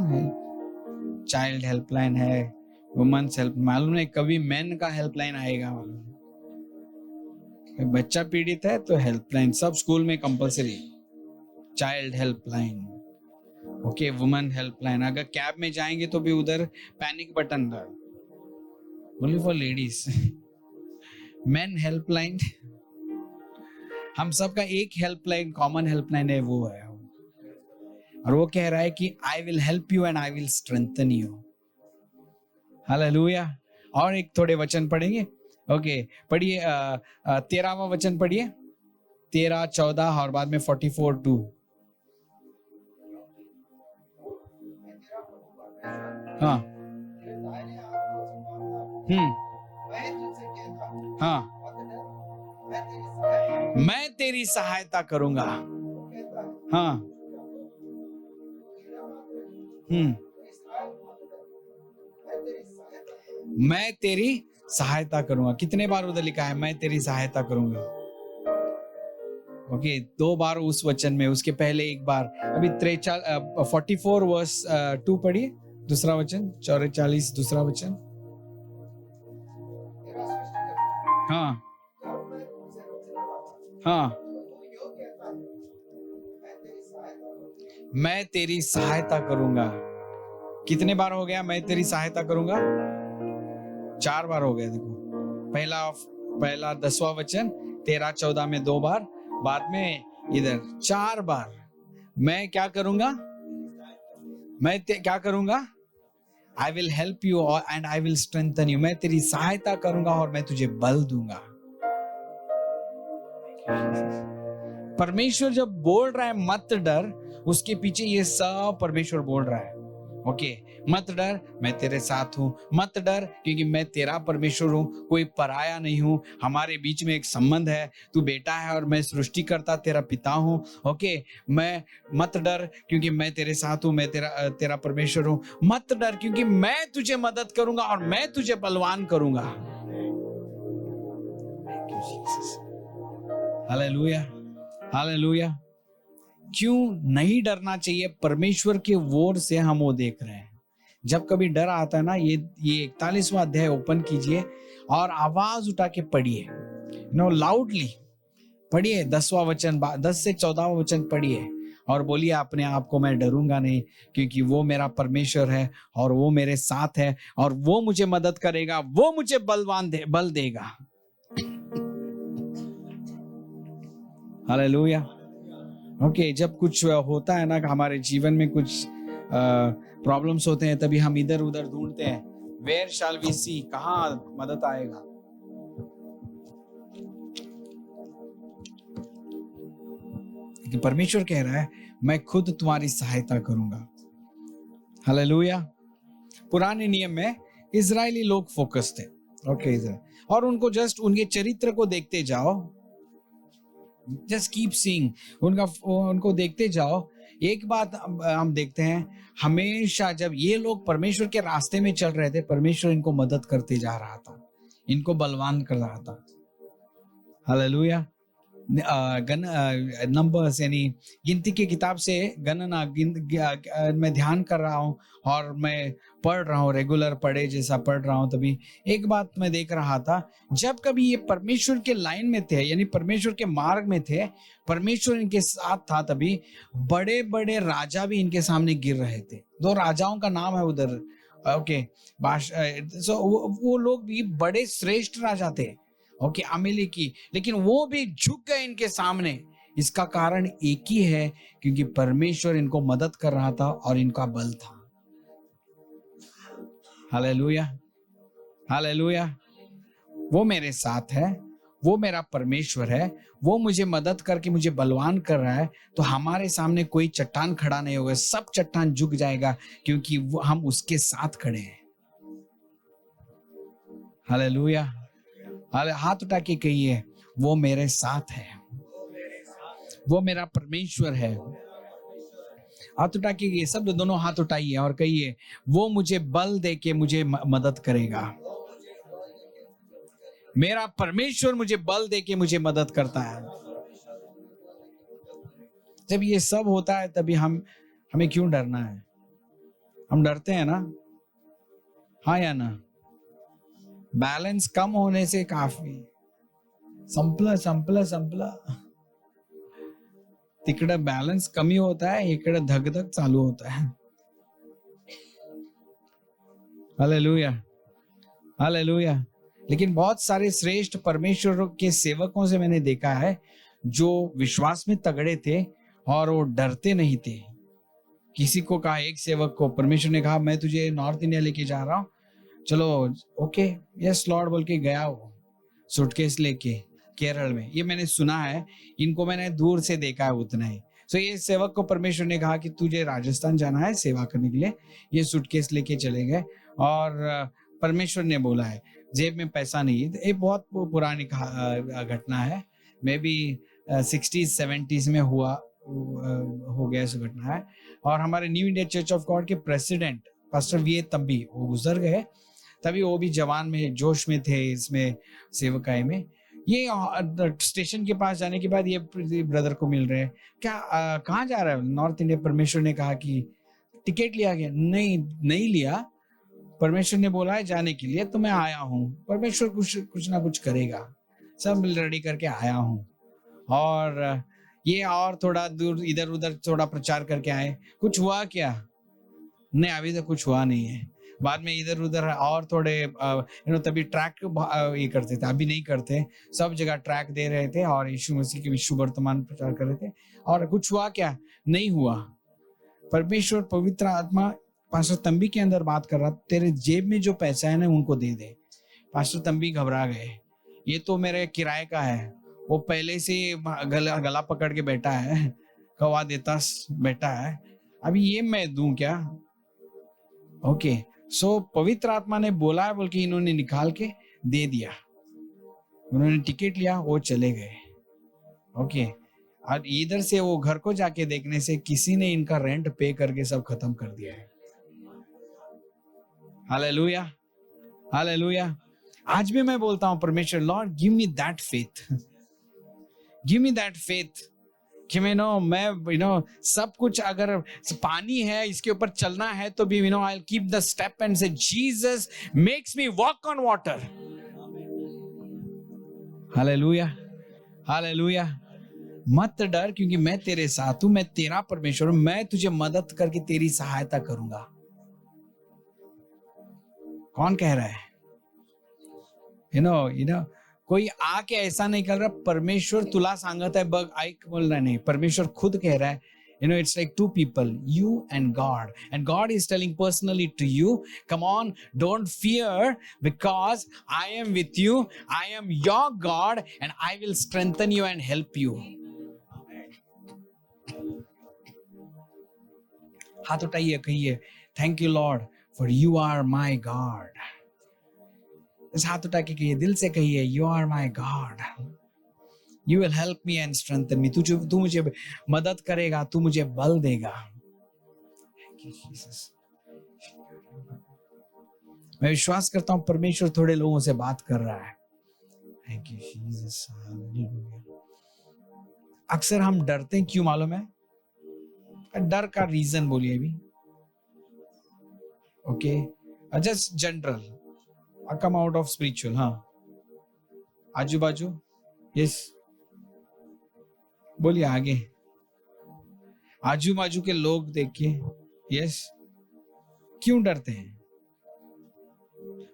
चाइल्ड हेल्पलाइन है, वुमेन्स हेल्प, मालूम नहीं कभी मैन का हेल्पलाइन आएगा। मालूम बच्चा पीड़ित है तो हेल्पलाइन सब स्कूल में compulsory. Child helpline, okay, women helpline. अगर कैब में जाएंगे तो भी उधर पैनिक बटन था, only for ladies. Main helpline, हम सबका एक हेल्पलाइन, कॉमन हेल्पलाइन है, वो है। और वो कह रहा है कि I will help you and I will strengthen you. Hallelujah. और एक थोड़े वचन पढ़ेंगे। ओके, पढ़िए 13वां वचन पढ़िए, 13, 14 और बाद में 44:2। हाँ हाँ, मैं तेरी सहायता करूंगा। हाँ मैं तेरी सहायता करूंगा। कितने बार उधर लिखा है मैं तेरी सहायता करूंगा? ओके, 2 बार उस वचन में, उसके पहले एक बार। अभी 44 वर्स 2 पढ़िए, दूसरा वचन, 44 दूसरा वचन। हाँ हाँ, मैं तेरी सहायता करूंगा। कितने बार हो गया मैं तेरी सहायता करूंगा? 4 बार हो गया। देखो, पहला 10वां वचन 13, 14 में 2 बार, बाद में इधर 4 बार। मैं क्या करूंगा? क्या करूंगा? I will help you and I will strengthen you. मैं तेरी सहायता करूंगा और मैं तुझे बल दूंगा। परमेश्वर जब बोल रहा है मत डर, उसके पीछे ये सब परमेश्वर बोल रहा है। ओके, मत डर, मैं तेरे साथ हूं। मत डर क्योंकि मैं तेरा परमेश्वर हूं, कोई पराया नहीं हूं। हमारे बीच में एक संबंध है, तू बेटा है और मैं सृष्टिकर्ता तेरा पिता हूं। ओके, मैं मत डर क्योंकि मैं तेरे साथ हूं, मैं तेरा परमेश्वर हूं। मत डर क्योंकि मैं तुझे मदद करूंगा और मैं तुझे बलवान करूंगा। Hallelujah, hallelujah. क्यों नहीं डरना चाहिए? परमेश्वर के ओर से हम वो देख रहे हैं। जब कभी डर आता है ना, ये 41वां अध्याय ओपन कीजिए और आवाज उठा के पढ़िए, लाउडली पढ़िए। 10वां वचन, 10 से 14वां वचन पढ़िए और बोलिए अपने आप को, मैं डरूंगा नहीं क्योंकि वो मेरा परमेश्वर है और वो मेरे साथ है और वो मुझे मदद करेगा, वो मुझे बल देगा। हालेलुया। ओके, जब कुछ होता है ना, हमारे जीवन में कुछ प्रॉब्लम्स होते हैं, तभी हम इधर उधर ढूंढते हैं, वेयर शैल वी सी, कहां मदद आएगा। कि परमेश्वर कह रहा है मैं खुद तुम्हारी सहायता करूंगा। हालेलुया। पुराने नियम में इजरायली लोग फोकस थे, ओके, और उनको जस्ट उनके चरित्र को देखते जाओ, जस्ट कीप सीइंग, उनको देखते जाओ। एक बात हम देखते हैं, हमेशा जब ये लोग परमेश्वर के रास्ते में चल रहे थे, परमेश्वर इनको मदद करते जा रहा था, इनको बलवान कर रहा था। हालेलुया। नंबर्स यानी गिनती की किताब से गणना मैं ध्यान कर रहा हूँ और मैं पढ़ रहा हूँ, रेगुलर पढ़े जैसा पढ़ रहा हूँ, तभी एक बात मैं देख रहा था। जब कभी ये परमेश्वर के लाइन में थे यानी परमेश्वर के मार्ग में थे, परमेश्वर इनके साथ था, तभी बड़े बड़े राजा भी इनके सामने गिर रहे थे। 2 राजाओं का नाम है उधर, ओके, सो वो लोग भी बड़े श्रेष्ठ राजा थे, ओके, अमेलेकी, लेकिन वो भी झुक गए इनके सामने। इसका कारण एक ही है, क्योंकि परमेश्वर इनको मदद कर रहा था और इनका बल था। Hallelujah, hallelujah. वो मेरे साथ है, वो मेरा परमेश्वर है, वो मुझे मदद करके मुझे बलवान कर रहा है, तो हमारे सामने कोई चट्टान खड़ा नहीं होगा, सब चट्टान झुक जाएगा, क्योंकि वो हम उसके साथ खड़े हैं। हालेलुया, हाथ उठा के कहिए, वो मेरे साथ है, वो मेरा परमेश्वर है। हाथ उठा के ये सब दोनों हाथ उठाइए और कहिए, वो मुझे बल दे के मुझे मदद करेगा। मेरा परमेश्वर मुझे बल दे के मुझे मदद करता है। जब ये सब होता है तभी हमें क्यों डरना है? हम डरते हैं ना, हाँ या ना? बैलेंस कम होने से काफी संपला तिकडे बैलेंस कमी होता है, इकडे धक चालू होता है। Hallelujah, hallelujah. लेकिन बहुत सारे श्रेष्ठ परमेश्वर के सेवकों से मैंने देखा है जो विश्वास में तगड़े थे और वो डरते नहीं थे। किसी को कहा, एक सेवक को परमेश्वर ने कहा, मैं तुझे नॉर्थ इंडिया लेके जा रहा हूँ, चलो, ओके, यस लॉर्ड बोल के गया वो सूटकेस लेके केरल में। ये मैंने सुना है, इनको मैंने दूर से देखा है उतना ही। सो ये सेवक को परमेश्वर ने कहा कि तुझे राजस्थान जाना है सेवा करने के लिए, ये सूटकेस लेके चले गए और परमेश्वर ने बोला है जेब में पैसा नहीं है। ये बहुत पुरानी घटना है, मे बी 60s-70s में हुआ हो गया ऐसी घटना है। और हमारे new India church of God के प्रेसिडेंट पास्टर वी तंबी वो गुजर गए, तभी वो भी जवान में जोश में थे इसमें सेवकाई में। ये स्टेशन के पास जाने के बाद ये ब्रदर को मिल रहे हैं, क्या कहाँ जा रहा है? North India. परमेश्वर ने कहा कि टिकट लिया गया? नहीं लिया, परमेश्वर ने बोला है जाने के लिए, तो मैं आया हूँ। परमेश्वर कुछ ना कुछ करेगा, सब रेडी करके आया हूँ। और ये और थोड़ा दूर इधर उधर थोड़ा प्रचार करके आए, कुछ हुआ क्या? नहीं, अभी तक कुछ हुआ नहीं है। बाद में इधर उधर और थोड़े तभी ट्रैक ये करते थे, अभी नहीं करते, सब जगह ट्रैक दे रहे थे और यीशु मसीह के विश्व वर्तमान प्रचार कर रहे थे। और कुछ हुआ क्या? नहीं हुआ। परमेश्वर पवित्र आत्मा पास्टर तंबी के अंदर बात कर रहा, तेरे जेब में जो पैसा है ना उनको दे दे। पास्टर तंबी घबरा गए, ये तो मेरे किराए का है, वो पहले से गला पकड़ के बैठा है, कवा देता बैठा है, अभी ये मैं दूं क्या? ओके, सो पवित्र आत्मा ने बोला है बोल के इन्होंने निकाल के दे दिया, उन्होंने टिकट लिया, वो चले गए। ओके, और इधर से वो घर को जाके देखने से किसी ने इनका रेंट पे करके सब खत्म कर दिया है। Hallelujah, hallelujah. आज भी मैं बोलता हूं परमेश्वर, Lord give me that faith, give me that faith कि मैं सब कुछ, अगर पानी है इसके ऊपर चलना है तो भी I keep the step and say Jesus makes me walk on water. Hallelujah, hallelujah. मत डर, क्योंकि मैं तेरे साथ हूं, मैं तेरा परमेश्वर हूं, मैं तुझे मदद करके तेरी सहायता करूंगा। कौन कह रहा है? कोई आके ऐसा नहीं कर रहा, परमेश्वर तुला सांगत है बग ऐक बोल रहा नहीं, परमेश्वर खुद कह रहा है। It's like two people, you and God. And God is telling personally to you, come on, don't fear, because I am with you. I am your God and I will strengthen you and help you. हाथ उठाइए, कहिए, thank you Lord for you are my God. इस हाथ उठा के कहिए, दिल से कहिए, you are my God. You will help me and strengthen me. तू मुझे मदद करेगा, तू मुझे बल देगा। Thank you, Jesus. मैं विश्वास करता हूं परमेश्वर थोड़े लोगों से बात कर रहा है। Thank you, Jesus. Hallelujah. अक्सर हम डरते हैं, क्यों मालूम है? डर का रीजन बोलिए अभी। Okay, just general, come out of spiritual. हाँ, आजू बाजू, यस, बोलिए आगे। आजू बाजू के लोग देखिए, यस, क्यों डरते हैं?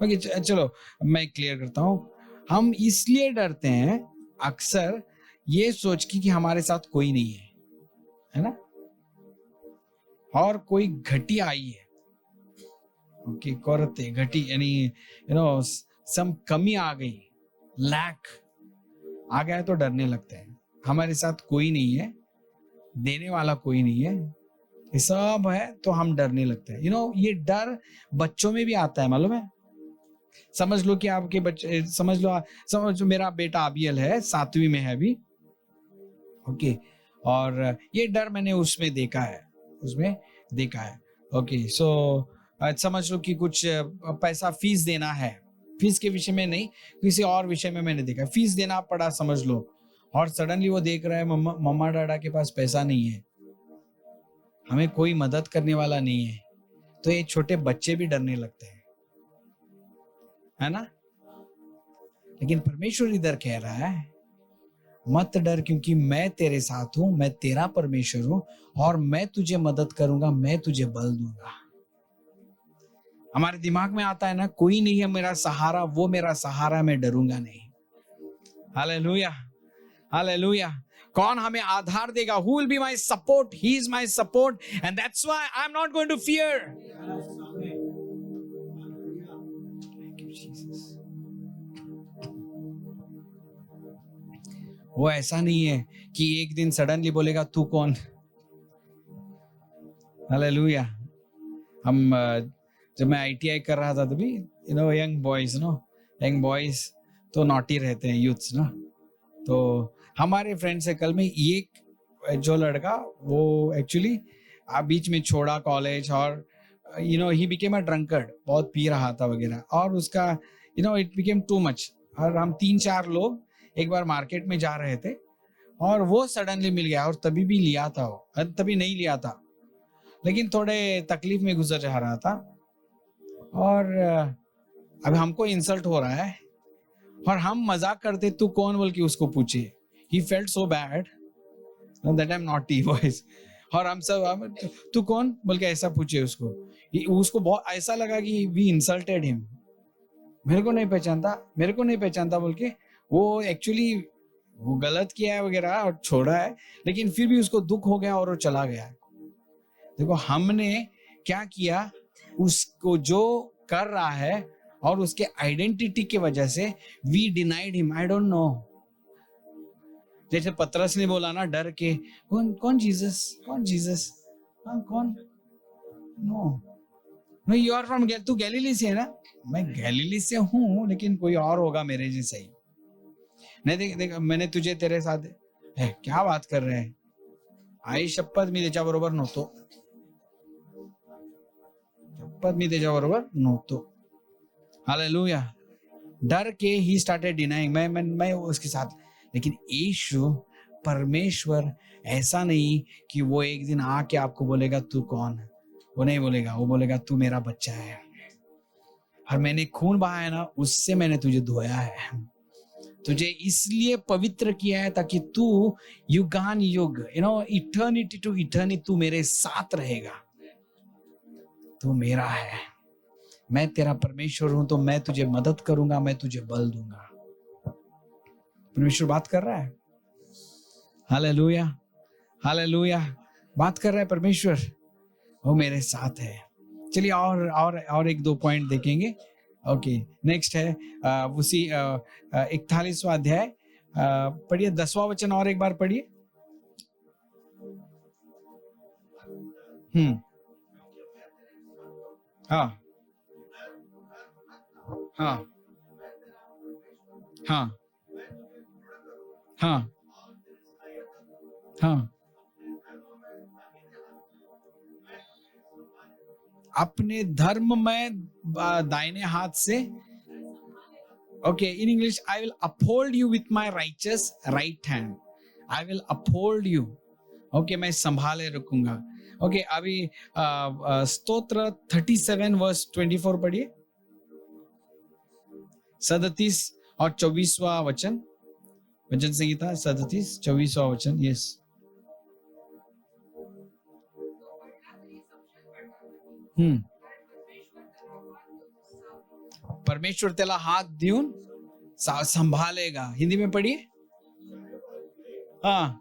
ओके, चलो मैं क्लियर करता हूं। हम इसलिए डरते हैं अक्सर ये सोच के कि हमारे साथ कोई नहीं है ना, और कोई घटी आई है। ओके, कोरते घटी यानी सम कमी आ गई, लैक आ गया है, तो डरने लगते हैं। हमारे साथ कोई नहीं है, देने वाला कोई नहीं है, ये सब है, तो हम डरने लगते हैं। ये डर बच्चों में भी आता है, मालूम है? समझ लो कि आपके बच्चे, समझ लो मेरा बेटा आबियल है, 7वीं में है अभी। ओके, और ये डर मैंने उसमें देखा है। ओके, सो समझ लो कि कुछ पैसा फीस देना है, फीस के विषय में नहीं, किसी और विषय में मैंने देखा, फीस देना पड़ा समझ लो, और सडनली वो देख रहा है मम्मा डाडा के पास पैसा नहीं है, हमें कोई मदद करने वाला नहीं है, तो ये छोटे बच्चे भी डरने लगते हैं, है ना? लेकिन परमेश्वर इधर कह रहा है, मत डर, क्योंकि मैं तेरे साथ हूं, मैं तेरा परमेश्वर हूं, और मैं तुझे मदद करूंगा, मैं तुझे बल दूंगा। हमारे दिमाग में आता है ना, कोई नहीं है मेरा सहारा, वो मेरा सहारा, मैं डरूंगा नहीं। Hallelujah, hallelujah. कौन हमें आधार देगा? Who will be my support? He is my support, and that's why I'm not going to fear. Thank you, Jesus. वो ऐसा नहीं है कि एक दिन सडनली बोलेगा तू कौन। हालेलुया। हम जब मैं ITI कर रहा था तभी यंग बॉयज तो नॉटी रहते हैं, यूथ्स ना, तो हमारे फ्रेंड सर्कल में एक जो लड़का, वो एक्चुअली बीच में छोड़ा कॉलेज, और ही बिकेम अ ड्रंकर्ड, बहुत पी रहा था वगैरह, और उसका इट बिकेम टू मच। और हम 3-4 लोग एक बार मार्केट में जा रहे थे, और वो सडनली मिल गया, और तभी भी लिया था वो, तभी नहीं लिया था, लेकिन थोड़े तकलीफ में गुजर जा रहा था, और अब हमको इंसल्ट हो रहा है, और हम मजाक करते तू कौन बोल के उसको पूछे। He felt so bad that I am naughty boys, और हम सब तू कौन बोल के ऐसा पूछे उसको बहुत ऐसा लगा कि वी इंसल्टेड हिम, मेरे को नहीं पहचानता बोल के, वो एक्चुअली वो गलत किया है वगैरह और छोड़ा है, लेकिन फिर भी उसको दुख हो गया और वो चला गया। देखो हमने क्या किया, उसको जो कर रहा है और उसके आइडेंटिटी की वजह से we denied him. I don't know, जैसे पतरस ने बोला ना डर के, कौन जीसस, कौन, नो यू आर फ्रॉम, तू गैलीली से है ना? मैं गैलीली से हूं, लेकिन कोई और होगा मेरे जैसा ही। नहीं देख मैंने तुझे तेरे साथ है, क्या बात कर रहे हैं? आई शपथ मी त्याच्या बरोबर नव्हतो। हालेलुया। डर के ही स्टार्टेड डिनाइंग, मैं उसके साथ। लेकिन यीशु परमेश्वर ऐसा नहीं कि वो एक दिन आके आपको बोलेगा तू कौन, वो नहीं बोलेगा, वो बोलेगा तू मेरा बच्चा है, और मैंने खून बहाया ना, उससे मैंने तुझे धोया है, तुझे इसलिए पवित्र किया है ताकि तू युगान युग, इटर्निटी टू इटर्निटी तू मेरे साथ रहेगा, तू मेरा है, मैं तेरा परमेश्वर हूं, तो मैं तुझे मदद करूंगा, मैं तुझे बल दूंगा। परमेश्वर बात कर रहा है। Hallelujah, hallelujah. बात कर रहा है परमेश्वर, वो मेरे साथ है। चलिए और 1-2 पॉइंट देखेंगे। ओके, नेक्स्ट है उसी 41वां अध्याय, पढ़िए 10वां वचन और एक बार पढ़िए। हाँ हाँ हाँ हाँ हाँ, अपने धर्म में दाहिने हाथ से। Okay, in English, I will uphold you with my righteous right hand, I will uphold you. Okay, मैं संभाले रखूंगा. ओके, अभी स्तोत्र 37 वर्स 24 पढ़िए. 37 और 24वां वचन. वचन संहिता 37 24वां वचन. यस. परमेश्वर त्याला हात देऊन संभालेगा. हिंदी में पढ़िए. हाँ.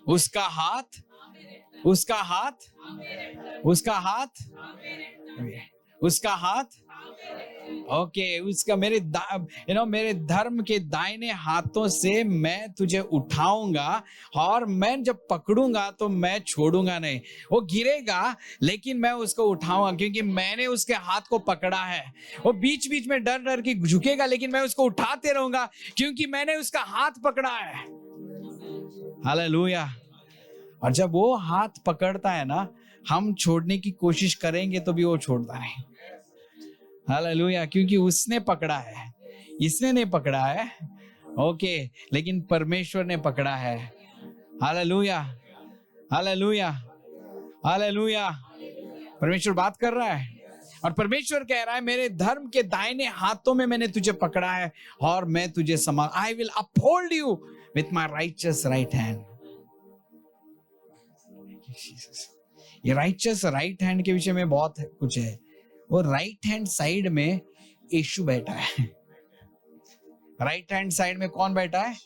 उसका हाथ उसका हाथ उसका हाथ उसका हाथ. ओके, उसका मेरे मेरे धर्म के दाहिने हाथों से मैं तुझे उठाऊंगा, और मैं जब पकड़ूंगा तो मैं छोड़ूंगा नहीं. वो गिरेगा लेकिन मैं उसको उठाऊंगा, क्योंकि मैंने उसके हाथ को पकड़ा है. वो बीच बीच में डर डर के झुकेगा, लेकिन मैं उसको उठाते रहूंगा, क्योंकि मैंने उसका हाथ पकड़ा है. हालेलुया. और जब वो हाथ पकड़ता है ना, हम छोड़ने की कोशिश करेंगे तो भी वो छोड़ता नहीं. हालेलुया. क्योंकि उसने पकड़ा है, इसने नहीं पकड़ा है. ओके, लेकिन परमेश्वर ने पकड़ा है. हालेलुया. हालेलुया. हालेलुया. परमेश्वर बात कर रहा है, और परमेश्वर कह रहा है मेरे धर्म के दाहिने हाथों में मैंने तुझे पकड़ा है, और मैं तुझे संभाल. I will uphold you with my righteous right hand. ये राइचियस राइट हैंड के विषय में बहुत कुछ है. वो राइट हैंड साइड में यीशु बैठा है. राइट हैंड साइड में कौन बैठा है?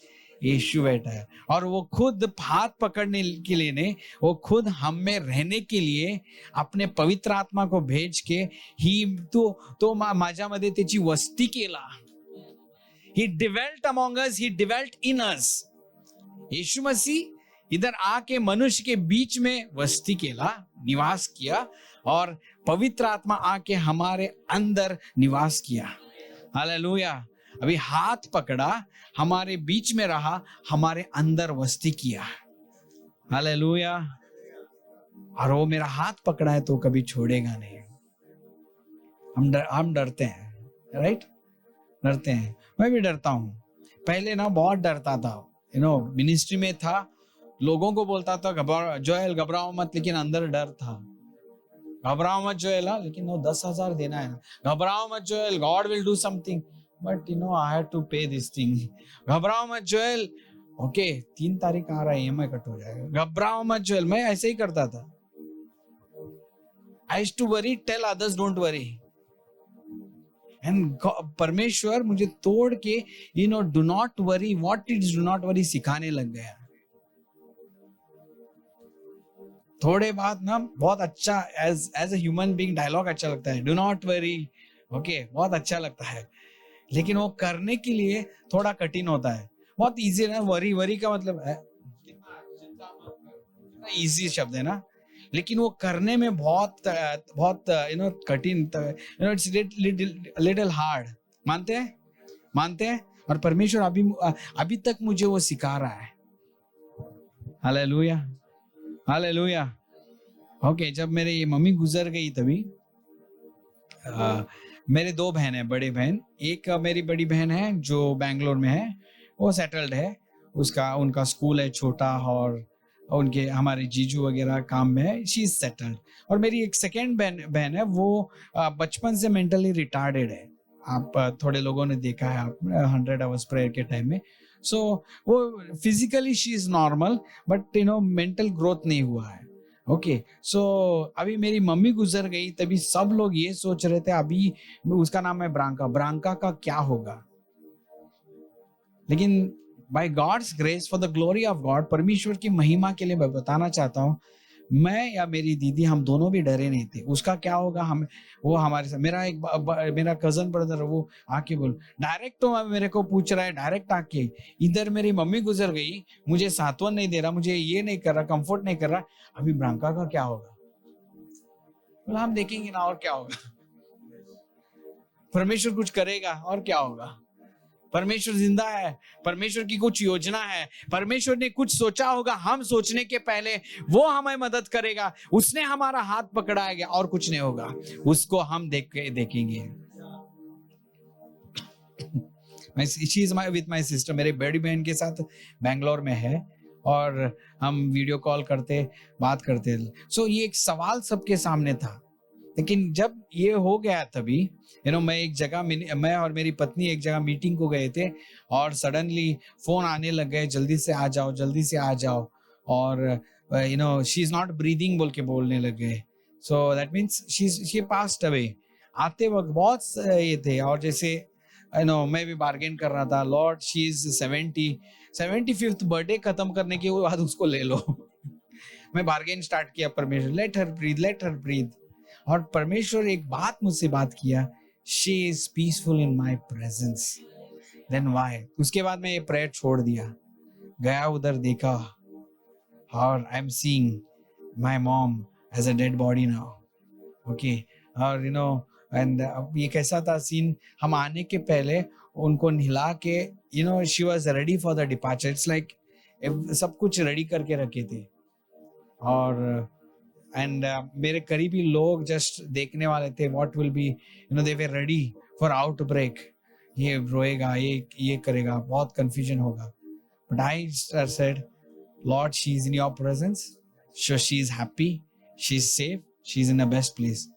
यीशु बैठा है. और वो खुद हाथ पकड़ने के लिए नहीं, वो खुद हम में रहने के लिए अपने पवित्र आत्मा को भेज के ही तो माझ्यामध्ये त्याची वस्ती केला. He dwelt among us, he dwelt in us. यीशु मसीह इधर आके मनुष्य के बीच में वस्ती केला, निवास किया, और पवित्र आत्मा आके हमारे अंदर निवास किया. हालेलुया. अभी हाथ पकड़ा, हमारे बीच में रहा, हमारे अंदर वस्ती किया. हालेलुया. और वो मेरा हाथ पकड़ा है तो कभी छोड़ेगा नहीं. हम डरते हैं, राइट? डरते हैं. मैं भी डरता हूं. पहले ना बहुत डरता था. मिनिस्ट्री में था, लोगों को बोलता था जोएल घबराओ मत, लेकिन अंदर डर था. घबराओ मत जोएल, लेकिन 10,000 देना है. घबराओ मत Joel, God will do something, but I have to pay this thing. घबराओ मत जोएल, ओके 3 तारीख आ रहा है, EMI कट हो जाएगा. घबराओ मत जोएल. मैं ऐसे ही करता था. I used to worry, tell others don't worry. And परमेश्वर मुझे तोड़ के do not worry, what is do not worry सिखाने लग गया. थोड़े बाद ना बहुत अच्छा as a human being dialogue अच्छा लगता है, डू नॉट वरी. ओके, बहुत अच्छा लगता है, लेकिन वो करने के लिए थोड़ा कठिन होता है. बहुत इजी ना, वरी का मतलब है इजी शब्द है ना, लेकिन वो करने में बहुत कठिन. It's little hard. मानते हैं. और परमेश्वर अभी तक मुझे वो सिखा रहा है. हालेलुया. हालेलुया. ओके, जब मेरे ये मम्मी गुजर गई तभी मेरे 2 बहन है, बड़े बहन. एक मेरी बड़ी बहन है जो बैंगलोर में है, वो सेटल्ड है. उनका स्कूल है छोटा, और उनके हमारे जीजू वगैरह काम में है. She is settled. और मेरी एक सेकेंड बहन है, वो बचपन से मेंटली रिटार्डेड है. आप थोड़े लोगों ने देखा है, आप 100 आवर्स प्रेयर के टाइम में. सो वो physically she is normal, but mental growth नहीं हुआ है. ओके, सो अभी मेरी मम्मी गुजर गई तभी सब लोग ये सोच रहे थे अभी उसका नाम है ब्रांका का क्या होगा. लेकिन by God's grace, for the glory of God, परमेश्वर की महिमा के लिए मैं बताना चाहता हूँ, मैं या मेरी दीदी हम दोनों भी डरे नहीं थे. उसका क्या होगा, वो हमारे साथ. मेरा कजन ब्रदर वो आके बोल डायरेक्ट, तो मेरे को पूछ रहा है डायरेक्ट आके, इधर मेरी मम्मी गुजर गई, मुझे सांत्वन नहीं दे रहा, मुझे ये नहीं कर रहा, कंफर्ट नहीं कर रहा, अभी ब्रांका का क्या होगा. बोला हम देखेंगे ना, और क्या होगा. परमेश्वर कुछ करेगा, और क्या होगा. परमेश्वर जिंदा है, परमेश्वर की कुछ योजना है, परमेश्वर ने कुछ सोचा होगा हम सोचने के पहले, वो हमें मदद करेगा. उसने हमारा हाथ पकड़ाएगा, और कुछ नहीं होगा. उसको हम देखेंगे. She is my with my sister, मेरे बड़ी बहन के साथ बैंगलोर में है और हम वीडियो कॉल करते बात करते। सो ये एक सवाल सबके सामने था, लेकिन जब ये हो गया तभी मैं एक जगह, मैं और मेरी पत्नी एक जगह मीटिंग को गए थे और सडनली फोन आने लग गए, जल्दी से आ जाओ, जल्दी से आ जाओ, और शी इज नॉट ब्रीदिंग बोल के बोलने लग गए। So that means she passed away. आते वक्त बहुत ये थे, और जैसे मैं भी बार्गेन कर रहा था, Lord she is 75th birthday खत्म करने के बाद उसको ले लो। मैं बार्गेन स्टार्ट किया, परमेश्वर let her breath, let her breath. और परमेश्वर एक बात मुझसे बात किया, she is peaceful in my presence, then why. उसके बाद मैं ये प्रेयर छोड़ दिया, गया उधर देखा, और I am seeing my mom as a dead body now. Okay, और एंड ये कैसा था सीन, हम आने के पहले उनको नहला के, she was ready for the departure. It's like सब कुछ रेडी करके रखे थे, और एंड मेरे करीबी लोग जस्ट देखने वाले थे, what will be, they were ready for out break. ये रोएगा, ये करेगा, बहुत कंफ्यूजन होगा। But I said, Lord she is in your presence, so she is happy, she is safe, she is in the best place.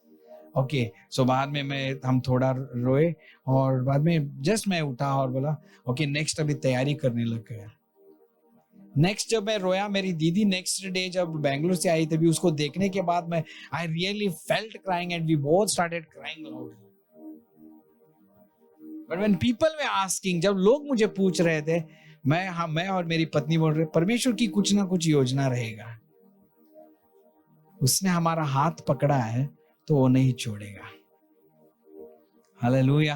Okay, so बाद में हम थोड़ा रोए, और बाद में जस्ट मैं उठा और बोला ओके नेक्स्ट, अभी तैयारी करने लग गया। नेक्स्ट जब मैं रोया, मेरी दीदी नेक्स्ट डे जब बैंगलोर से आई, तभी उसको देखने के बाद मैं I really felt crying and we both started crying loudly. But when people were asking, जब लोग मुझे पूछ रहे थे, मैं और मेरी पत्नी बोल रहे, परमेश्वर की कुछ ना कुछ योजना रहेगा, उसने हमारा हाथ पकड़ा है तो वो नहीं छोड़ेगा। Hallelujah,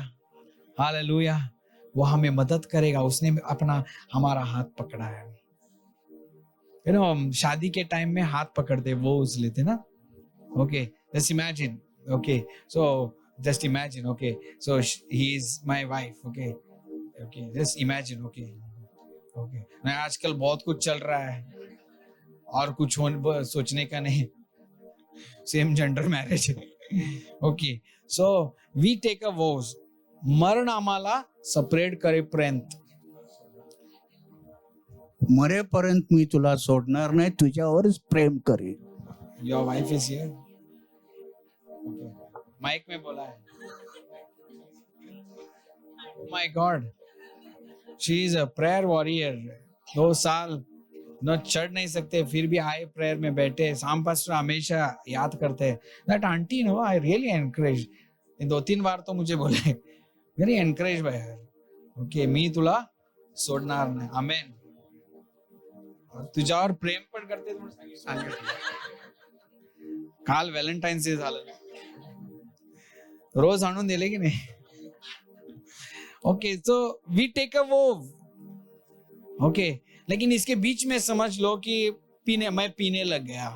hallelujah. वो हमें मदद करेगा, उसने अपना हमारा हाथ पकड़ा है। शादी के टाइम में हाथ पकड़ते वो उस लेते ना। Okay, just imagine, okay, so just imagine, okay, so he is my wife, okay, okay, just imagine, okay, okay. ना आजकल बहुत कुछ चल रहा है, और कुछ सोचने का नहीं, सेम जेंडर मैरिज है। Okay, so we take a vows, मरण आम्हाला सेपरेट करेपर्यंत, मरेपर्यंत मी तुला सोडणार नाही, तुझ्यावरच प्रेम करेन। Your wife is here, okay, mike में बोला है। My God, she is a prayer warrior. 2 साल न चढ़ नहीं सकते, फिर भी आए प्रेयर में बैठे, शाम पास्टर हमेशा याद करते हैं। That aunty I really encourage, 2-3 बार तो मुझे बोले, very encourage by her. Okay, मी तुला सोडणार नाही, आमेन। तुझ्यावर प्रेम पण करते म्हणून सांगितलं। काल व्हॅलेंटाईन्स डे झालं, रोज आणून दिले की नाही। Okay, so we take a vow, okay, लेकिन इसके बीच में समझ लो कि मैं पीने लग गया।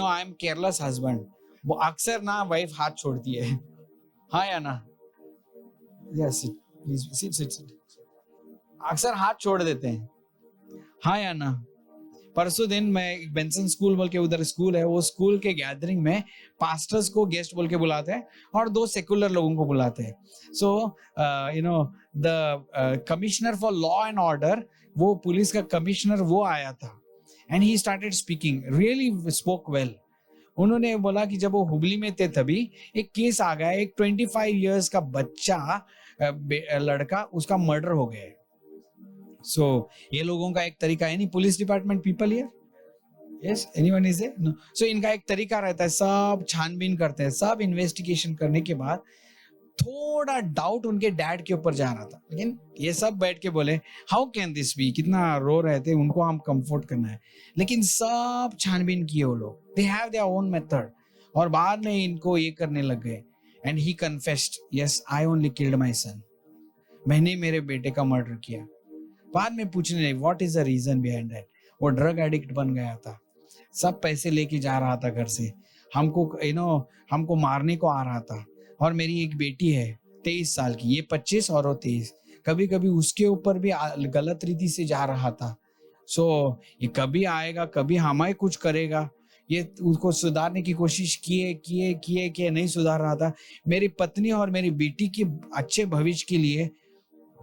I am careless husband. वो अक्सर ना वाइफ हाथ छोड़ती है, हाँ या ना? Yes, please sit. अक्सर हाथ छोड़ देते हैं, हाँ या ना? परसों दिन मैं बेंसन स्कूल बोल के उधर स्कूल है, वो स्कूल के गैदरिंग में पास्टर्स को गेस्ट बोल के बुलाते हैं और 2 सेकुलर लोगों को बुलाते हैं। So the commissioner for law and order, वो पुलिस का कमिश्नर वो आया था, and he started speaking, really spoke well. उन्होंने बोला कि जब वो हुबली में थे तभी एक केस आ गया, एक 25 इयर्स का बच्चा लड़का, उसका मर्डर हो गया है। सो ये लोगों का एक तरीका है, नहीं police department people here, yes, anyone is there? No. So इनका एक तरीका रहता है, सब छानबीन करते हैं, सब इन्वेस्टिगेशन करने के बाद थोड़ा डाउट उनके डैड के ऊपर जा रहा था, लेकिन ये सब बैठ के बोले हाउ कैन दिस बी, कितना रो रहे थे, उनको हम कंफर्ट करना है, लेकिन सब छानबीन किए वो लोग, they have their own method, और बाद में इनको ये करने लग गए। And he confessed, yes I only killed my son, मैंने मेरे बेटे का मर्डर किया। बाद में पूछने लगे what is the reason behind that, वो ड्रग एडिक्ट बन गया था, सब पैसे लेके जा रहा था घर से, हमको हमको मारने को आ रहा था, और मेरी एक बेटी है 23 साल की, ये 25 और वो 23, कभी कभी उसके ऊपर भी गलत रीति से जा रहा था। सो ये कभी आएगा, कभी हमें कुछ करेगा, ये उसको सुधारने की कोशिश किए नहीं सुधार रहा था। मेरी पत्नी और मेरी बेटी की अच्छे भविष्य के लिए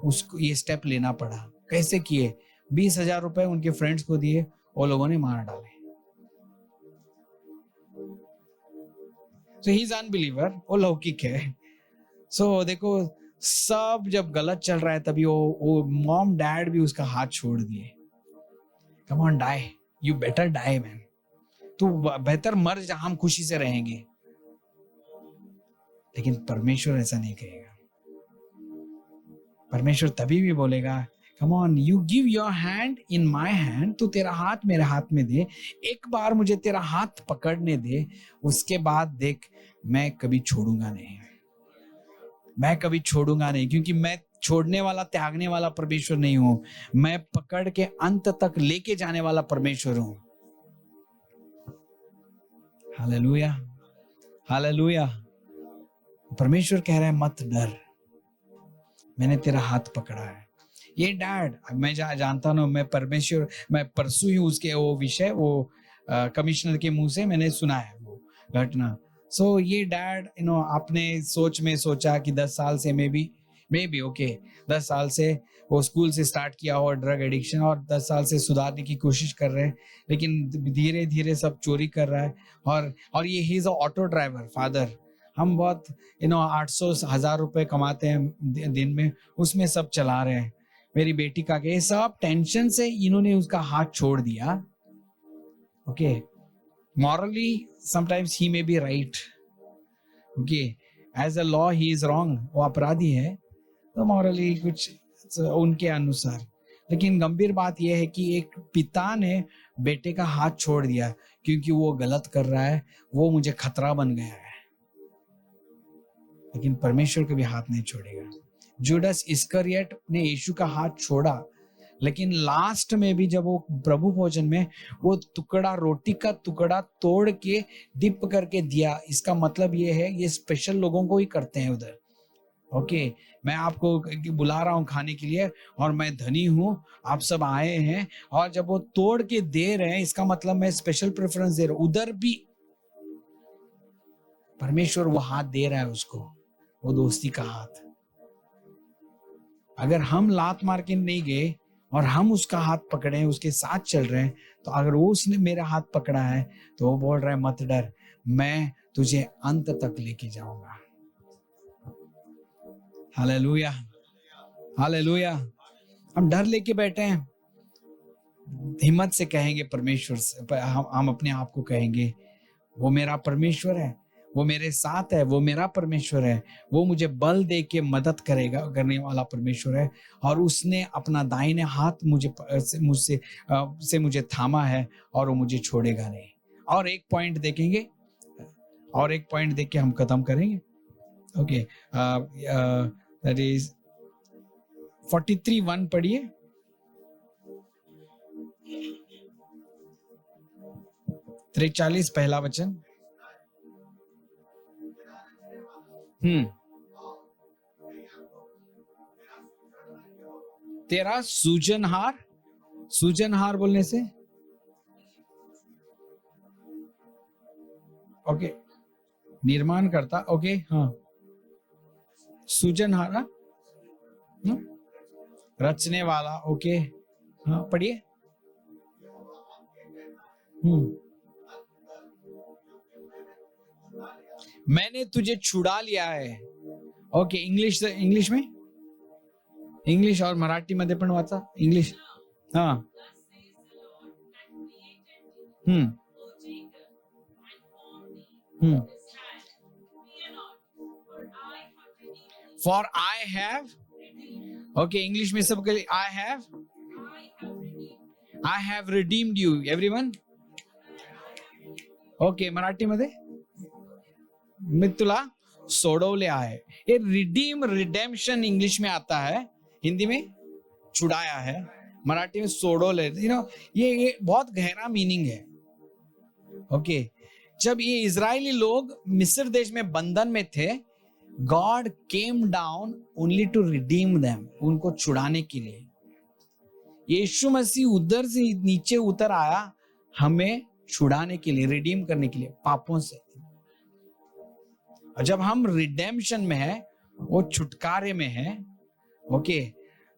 उसको ये स्टेप लेना पड़ा। कैसे किए? 20,000 रुपए उनके फ्रेंड्स को दिए, वो लोगों ने मार डाले। सो ही इज अनबिलीवर, वो लौकिक है। सो देखो, सब जब गलत चल रहा है तभी वो मॉम डैड भी उसका हाथ छोड़ दिए। Come on die, you better die man, तू बेहतर मर जा, हम खुशी से रहेंगे। लेकिन परमेश्वर ऐसा नहीं कहेगा। परमेश्वर तभी भी बोलेगा, come on, you give your hand in my hand, तू तेरा हाथ मेरे हाथ में दे, एक बार मुझे तेरा हाथ पकड़ने दे, उसके बाद देख, मैं कभी छोड़ूंगा नहीं, मैं कभी छोड़ूंगा नहीं, क्योंकि मैं छोड़ने वाला त्यागने वाला परमेश्वर नहीं हूं, मैं पकड़ के अंत तक लेके जाने वाला परमेश्वर हूं। Hallelujah, hallelujah. परमेश्वर कह रहा है मत डर, मैंने तेरा हाथ पकड़ा है। ये डैड, मैं जानता हूं, मैं परसों ही उसके वो विषय वो कमिश्नर के मुंह से मैंने सुना है वो घटना। सो ये डैड आपने सोच में सोचा कि 10 साल से मे बी ओके 10 साल से वो स्कूल से स्टार्ट किया और ड्रग एडिक्शन, और 10 साल से सुधारने की कोशिश कर रहे हैं, लेकिन धीरे धीरे सब चोरी कर रहा है। और ये he is a auto driver father. हम बहुत 800,000 रुपए कमाते हैं दिन में, उसमें सब चला रहे हैं। मेरी बेटी का ये सब टेंशन से इन्होंने उसका हाथ छोड़ दिया। Okay, morally sometimes he may be right, okay, as a law he is wrong, वो अपराधी है, तो मॉरली कुछ उनके अनुसार। लेकिन गंभीर बात यह है कि एक पिता ने बेटे का हाथ छोड़ दिया क्योंकि वो गलत कर रहा है, वो मुझे खतरा बन गया है। लेकिन परमेश्वर कभी हाथ नहीं छोड़ेगा। जूडस इस्करियट ने यीशु का हाथ छोड़ा, लेकिन लास्ट में भी जब वो प्रभु भोजन में वो टुकड़ा, रोटी का टुकड़ा तोड़ के डिप करके दिया, इसका मतलब ये है ये स्पेशल लोगों को ही करते हैं उधर। ओके, मैं आपको बुला रहा हूं खाने के लिए और मैं धनी हूं, आप सब आए हैं, और जब वो तोड़ के दे रहे हैं, इसका मतलब मैं स्पेशल प्रेफरेंस दे रहा हूं। उधर भी परमेश्वर वो हाथ दे रहा है उसको, वो दोस्ती का हाथ। अगर हम लात मार के नहीं गए और हम उसका हाथ पकड़े, उसके साथ चल रहे हैं, तो अगर वो उसने मेरा हाथ पकड़ा है तो वो बोल रहा है मत डर, मैं तुझे अंत तक लेके जाऊंगा। Hallelujah, hallelujah. हम डर लेके बैठे हैं, हिम्मत से कहेंगे परमेश्वर से, हम अपने आप को कहेंगे वो मेरा परमेश्वर है, वो मेरे साथ है, वो मेरा परमेश्वर है, वो मुझे बल दे के मदद करेगा, करने वाला परमेश्वर है, और उसने अपना दाहिने हाथ मुझे थामा है और वो मुझे छोड़ेगा नहीं। और एक पॉइंट देखेंगे, और एक पॉइंट देख के हम खत्म करेंगे। ओके, दैट इज 43:1 पढ़िए। 43 पहला वचन। तेरा सूजनहार बोलने से ओके, निर्माण करता, ओके, हाँ, सूजनहार, रचने वाला, ओके, हाँ पढ़िए। मैंने तुझे छुड़ा लिया है। ओके, इंग्लिश में, इंग्लिश और मराठी मध्ये पण वाचा, इंग्लिश, हाँ, for I have, okay, English में सबके लिए आई have redeemed you, everyone. Okay, Marathi मध्ये मी तुला सोडवले आहे। ये रिडेम्पशन इंग्लिश में आता है, हिंदी में छुड़ाया है, मराठी में सोडवले। ये बहुत गहरा मीनिंग है। ओके, जब ये इजरायली लोग मिस्र देश में बंधन में थे, God came down only to redeem them, उनको छुड़ाने के लिए। यीशु मसीह उधर से नीचे उतर आया हमें छुड़ाने के लिए, रिडीम करने के लिए पापों से। और जब हम रिडेम्पशन में है, वो छुटकारे में है, ओके,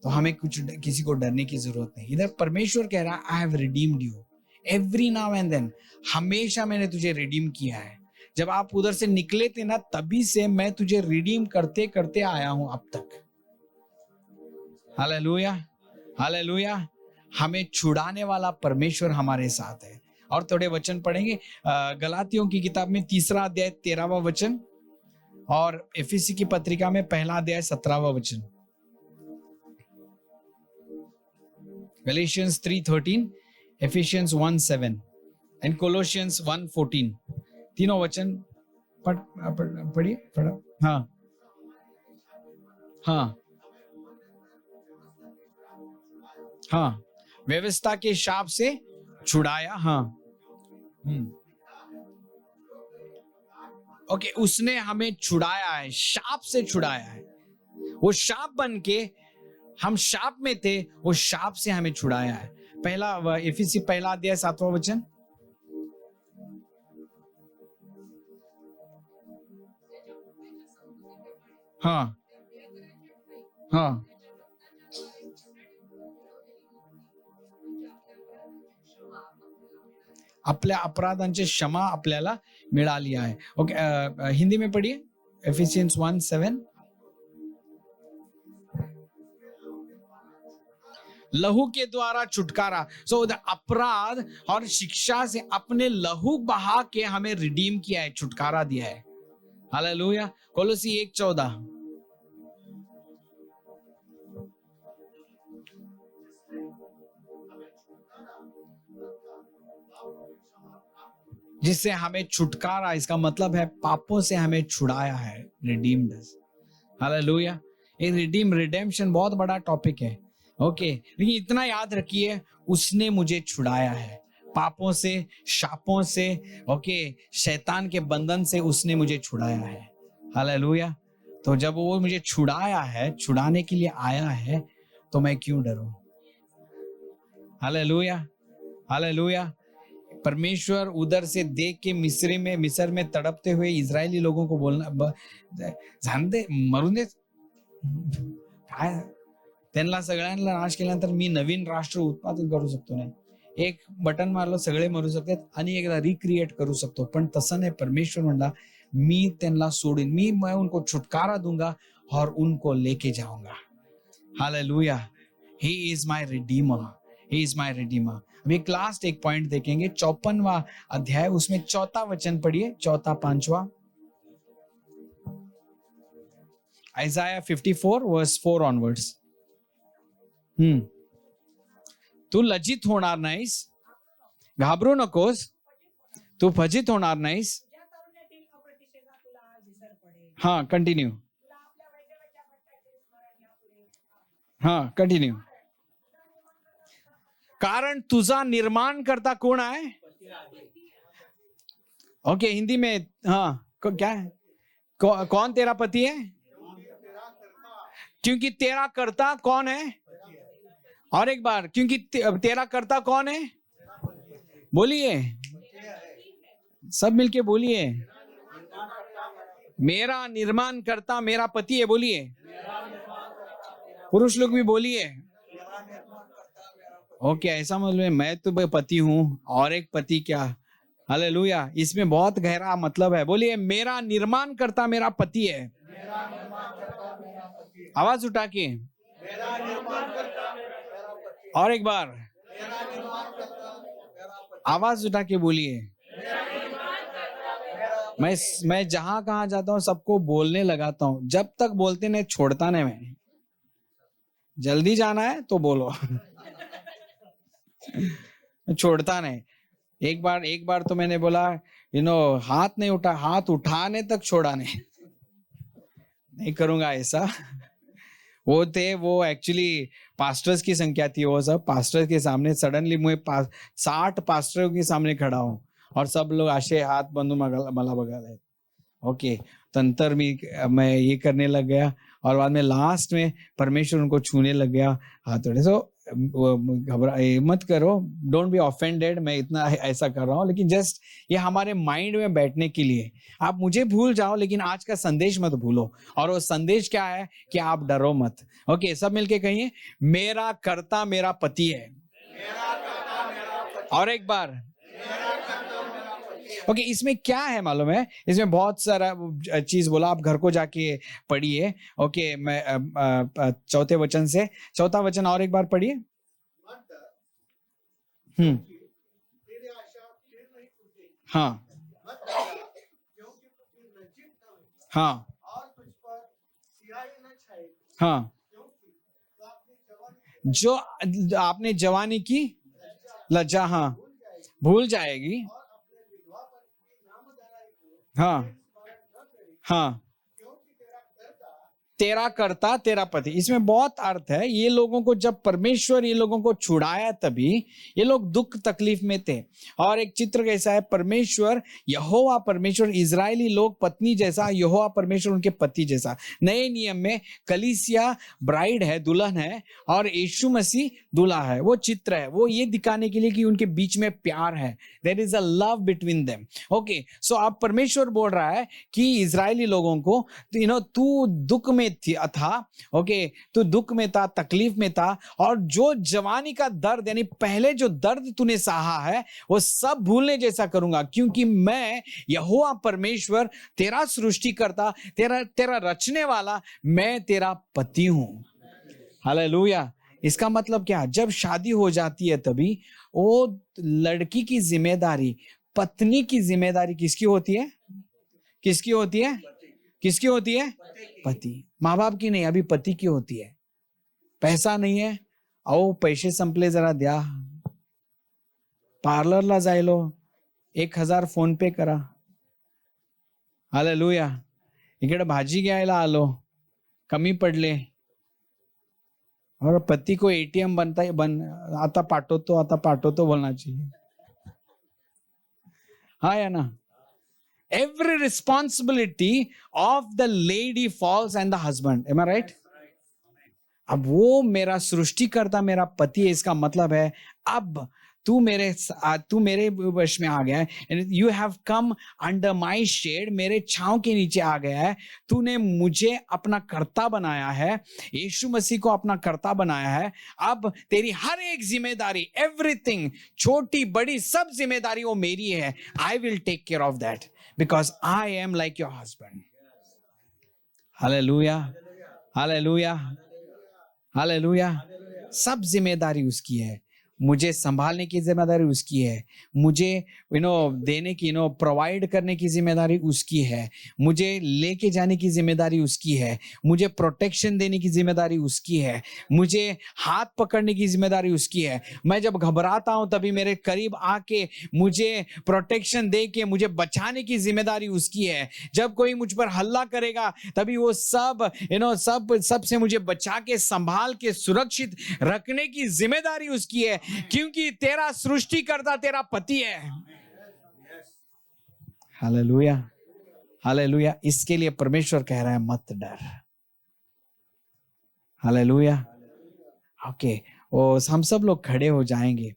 तो हमें किसी को डरने की जरूरत नहीं। इधर परमेश्वर कह रहा है, I have redeemed you every now and then, हमेशा मैंने तुझे रिडीम किया है। जब आप उधर से निकले थे ना, तभी से मैं तुझे रिडीम करते करते आया हूं अब तक। Hallelujah, hallelujah. हमें छुड़ाने वाला परमेश्वर हमारे साथ है। और थोड़े वचन पढ़ेंगे, गलातियों की किताब में 3 अध्याय 13वां वचन, और एफिसी की पत्रिका में 1 अध्याय 17वां वचन। Galatians 3:13, Ephesians 1:7 and Colossians 1:14। तीनों वचन पढ़िए, पढ़ो। हाँ हाँ हाँ, व्यवस्था के शाप से छुड़ाया। हाँ, ओके, उसने हमें छुड़ाया है, शाप से छुड़ाया है। वो शाप बन के, हम शाप में थे, वो शाप से हमें छुड़ाया है। पहला एफिसी 1 अध्याय 7वां वचन। हाँ हाँ, आपल्या अपराधांची क्षमा आपल्याला मिळाली आहे। ओके, हिंदी में पढ़िए, एफिशियंस 1:7। लहू के द्वारा छुटकारा। सो अपराध और शिक्षा से अपने लहू बहा के हमें रिडीम किया है, छुटकारा दिया है। हालेलुया। कोलोसी 1:14। जिससे हमें छुटकारा, इसका मतलब है पापों से हमें छुड़ाया है, रिडीम्ड। हालेलुया। ये रिडेम्पशन बहुत बड़ा टॉपिक है, ओके, लेकिन इतना याद रखिए, उसने मुझे छुड़ाया है पापों से, शापों से, ओके, शैतान के बंधन से उसने मुझे छुड़ाया है। हालेलुया। तो जब वो मुझे छुड़ाया है, छुड़ाने के लिए आया है, तो मैं क्यों डरूं? Hallelujah, hallelujah. परमेश्वर उधर से देख के मिस्र में तड़पते हुए इजरायली लोगों को बोलना, जानते मरून दे काय, त्यांना सगळ्यांना नाश केल्यानंतर मी नवीन राष्ट्र उत्पादन करू शकतो नाही, एक बटन मारलं सगळे मरू शकतात आणि एकदा रिक्रिएट करू शकतो, पण तसं नाही। परमेश्वर म्हणला, मी त्यांना सोडून, मैं उनको छुटकारा दूंगा और उनको लेके जाऊंगा। Hallelujah. He is my Redeemer, he is my Redeemer. अभी लास्ट एक पॉइंट देखेंगे, 54वां अध्याय, उसमें 4था वचन पढ़िए, 4, 5वां। Isaiah 54 verse 4 onwards। तू लज्जित होणार नाहीस, घाबरू नकोस, तू फजित होणार नाहीस। हाँ, कंटिन्यू। हाँ, कंटिन्यू। कारण तुझा निर्माण करता कौन है? ओके, हिंदी में हाँ, क्या है? कौन तेरा पति है? क्योंकि तेरा कर्ता कौन है? और एक बार, क्योंकि तेरा कर्ता कौन है? बोलिए, सब मिलके बोलिए। मेरा निर्माण करता मेरा पति है। बोलिए, पुरुष लोग भी बोलिए। ओके, ऐसा मतलब मैं तो पति हूं और एक पति क्या? हालेलुया। इसमें बहुत गहरा मतलब है। बोलिए, मेरा निर्माण करता मेरा पति है। आवाज उठा के, और एक बार आवाज उठा के बोलिए। मैं जहां कहां जाता हूं सबको बोलने लगाता हूं, जब तक बोलते नहीं छोड़ता नहीं मैं। जल्दी जाना है तो बोलो छोड़ता नहीं। एक बार तो मैंने बोला, हाथ नहीं उठा, हाथ उठाने तक छोड़ा नहीं करूंगा ऐसा। वो एक्चुअली पास्टर्स की संख्या थी, वो सब पास्टर्स के सामने सडनली मैं 60 पास्टरों के सामने खड़ा हूं और सब लोग आशे हाथ बंधू मला बघायला। ओके, तंतर मैं ये करने लग गया और बाद में लास्ट में परमेश्वर उनको छूने लग गया हाथ उठे। सो घबरा मत करो, डोंट बी ऑफेंडेड, मैं इतना ऐसा कर रहा हूँ, लेकिन जस्ट ये हमारे माइंड में बैठने के लिए। आप मुझे भूल जाओ लेकिन आज का संदेश मत भूलो। और वो संदेश क्या है कि आप डरो मत। ओके, सब मिलके कहिए, मेरा कर्ता मेरा पति है। और एक बार, ओके, इसमें क्या है मालूम है? इसमें बहुत सारा चीज बोला, आप घर को जाके पढ़िए। ओके, मैं चौथे वचन से, चौथा वचन और एक बार पढ़िए। हाँ हाँ हाँ, जो आपने जवानी की लज्जा, हाँ, भूल जाएगी। हाँ हाँ, तेरा कर्ता तेरा पति। इसमें बहुत अर्थ है। ये लोगों को जब परमेश्वर ये लोगों को छुड़ाया तभी ये लोग दुख तकलीफ में थे। और एक चित्र कैसा है, परमेश्वर यहोवा परमेश्वर, इजरायली लोग पत्नी जैसा, यहोवा परमेश्वर उनके पति जैसा। नए नियम में कलीसिया ब्राइड है, दुल्हन है, और यीशु मसीह दूल्हा है। वो चित्र है, वो ये दिखाने के लिए कि उनके बीच में प्यार है, there is a love between them. Okay, so अब परमेश्वर बोल रहा है कि इजरायली लोगों को, तू दुख में था, ओके, तू दुख में था, तकलीफ में था, और जो जवानी का दर्द, यानी पहले जो दर्द तूने सहा है, वो सब भूलने जैसा करूंगा, क्योंकि मैं यहोवा परमेश्वर, तेरा सृष्टि करता, तेरा रचने वाला, मैं तेरा पति हूं। हालेलुया। इसका मतलब क्या? जब शादी हो जाती है तभी वो लड़की की जिम्मेदारी, पत्नी की जिम्मेदारी किसकी होती है? किसकी होती है? किसकी होती है? पति। माँ बाप की नहीं, अभी पति की होती है। पैसा नहीं है, आओ पैसे संपले जरा द्या, पार्लरला जायलो, 1000 फोन पे करा, हालेलुया, इकडे भाजी घ्यायला आलो, कमी पडले, और पति को एटीएम आता पाठवतो बोलना चाहिए। हाँ या ना? Every responsibility of the lady falls on the husband. Am I right? अब वो मेरा सृष्टिकर्ता मेरा पति है, इसका मतलब है अब तू मेरे वश में आ गया है। You have come under my shade, मेरे छांव के नीचे आ गया है। तूने मुझे अपना कर्ता बनाया है, यीशु मसीह को अपना कर्ता बनाया है। अब तेरी हर एक जिम्मेदारी, एवरीथिंग, छोटी बड़ी सब जिम्मेदारी वो मेरी है। I will take care of that because I am like your husband. Hallelujah, hallelujah, hallelujah. सब जिम्मेदारी उसकी है, मुझे संभालने की जिम्मेदारी उसकी है, मुझे देने की प्रोवाइड करने की जिम्मेदारी उसकी है, मुझे लेके जाने की जिम्मेदारी उसकी है, मुझे प्रोटेक्शन देने की जिम्मेदारी उसकी है, मुझे हाथ पकड़ने की जिम्मेदारी उसकी है। मैं जब घबराता हूं तभी मेरे करीब आके मुझे प्रोटेक्शन दे के मुझे बचाने की जिम्मेदारी उसकी है। जब कोई मुझ पर हल्ला करेगा तभी वो सब से मुझे बचा के संभाल के सुरक्षित रखने की जिम्मेदारी उसकी है, क्योंकि तेरा सृष्टिकर्ता तेरा पति है। Hallelujah, hallelujah. इसके लिए परमेश्वर कह रहा है मत डर। हालेलुया। ओके, हम सब लोग खड़े हो जाएंगे।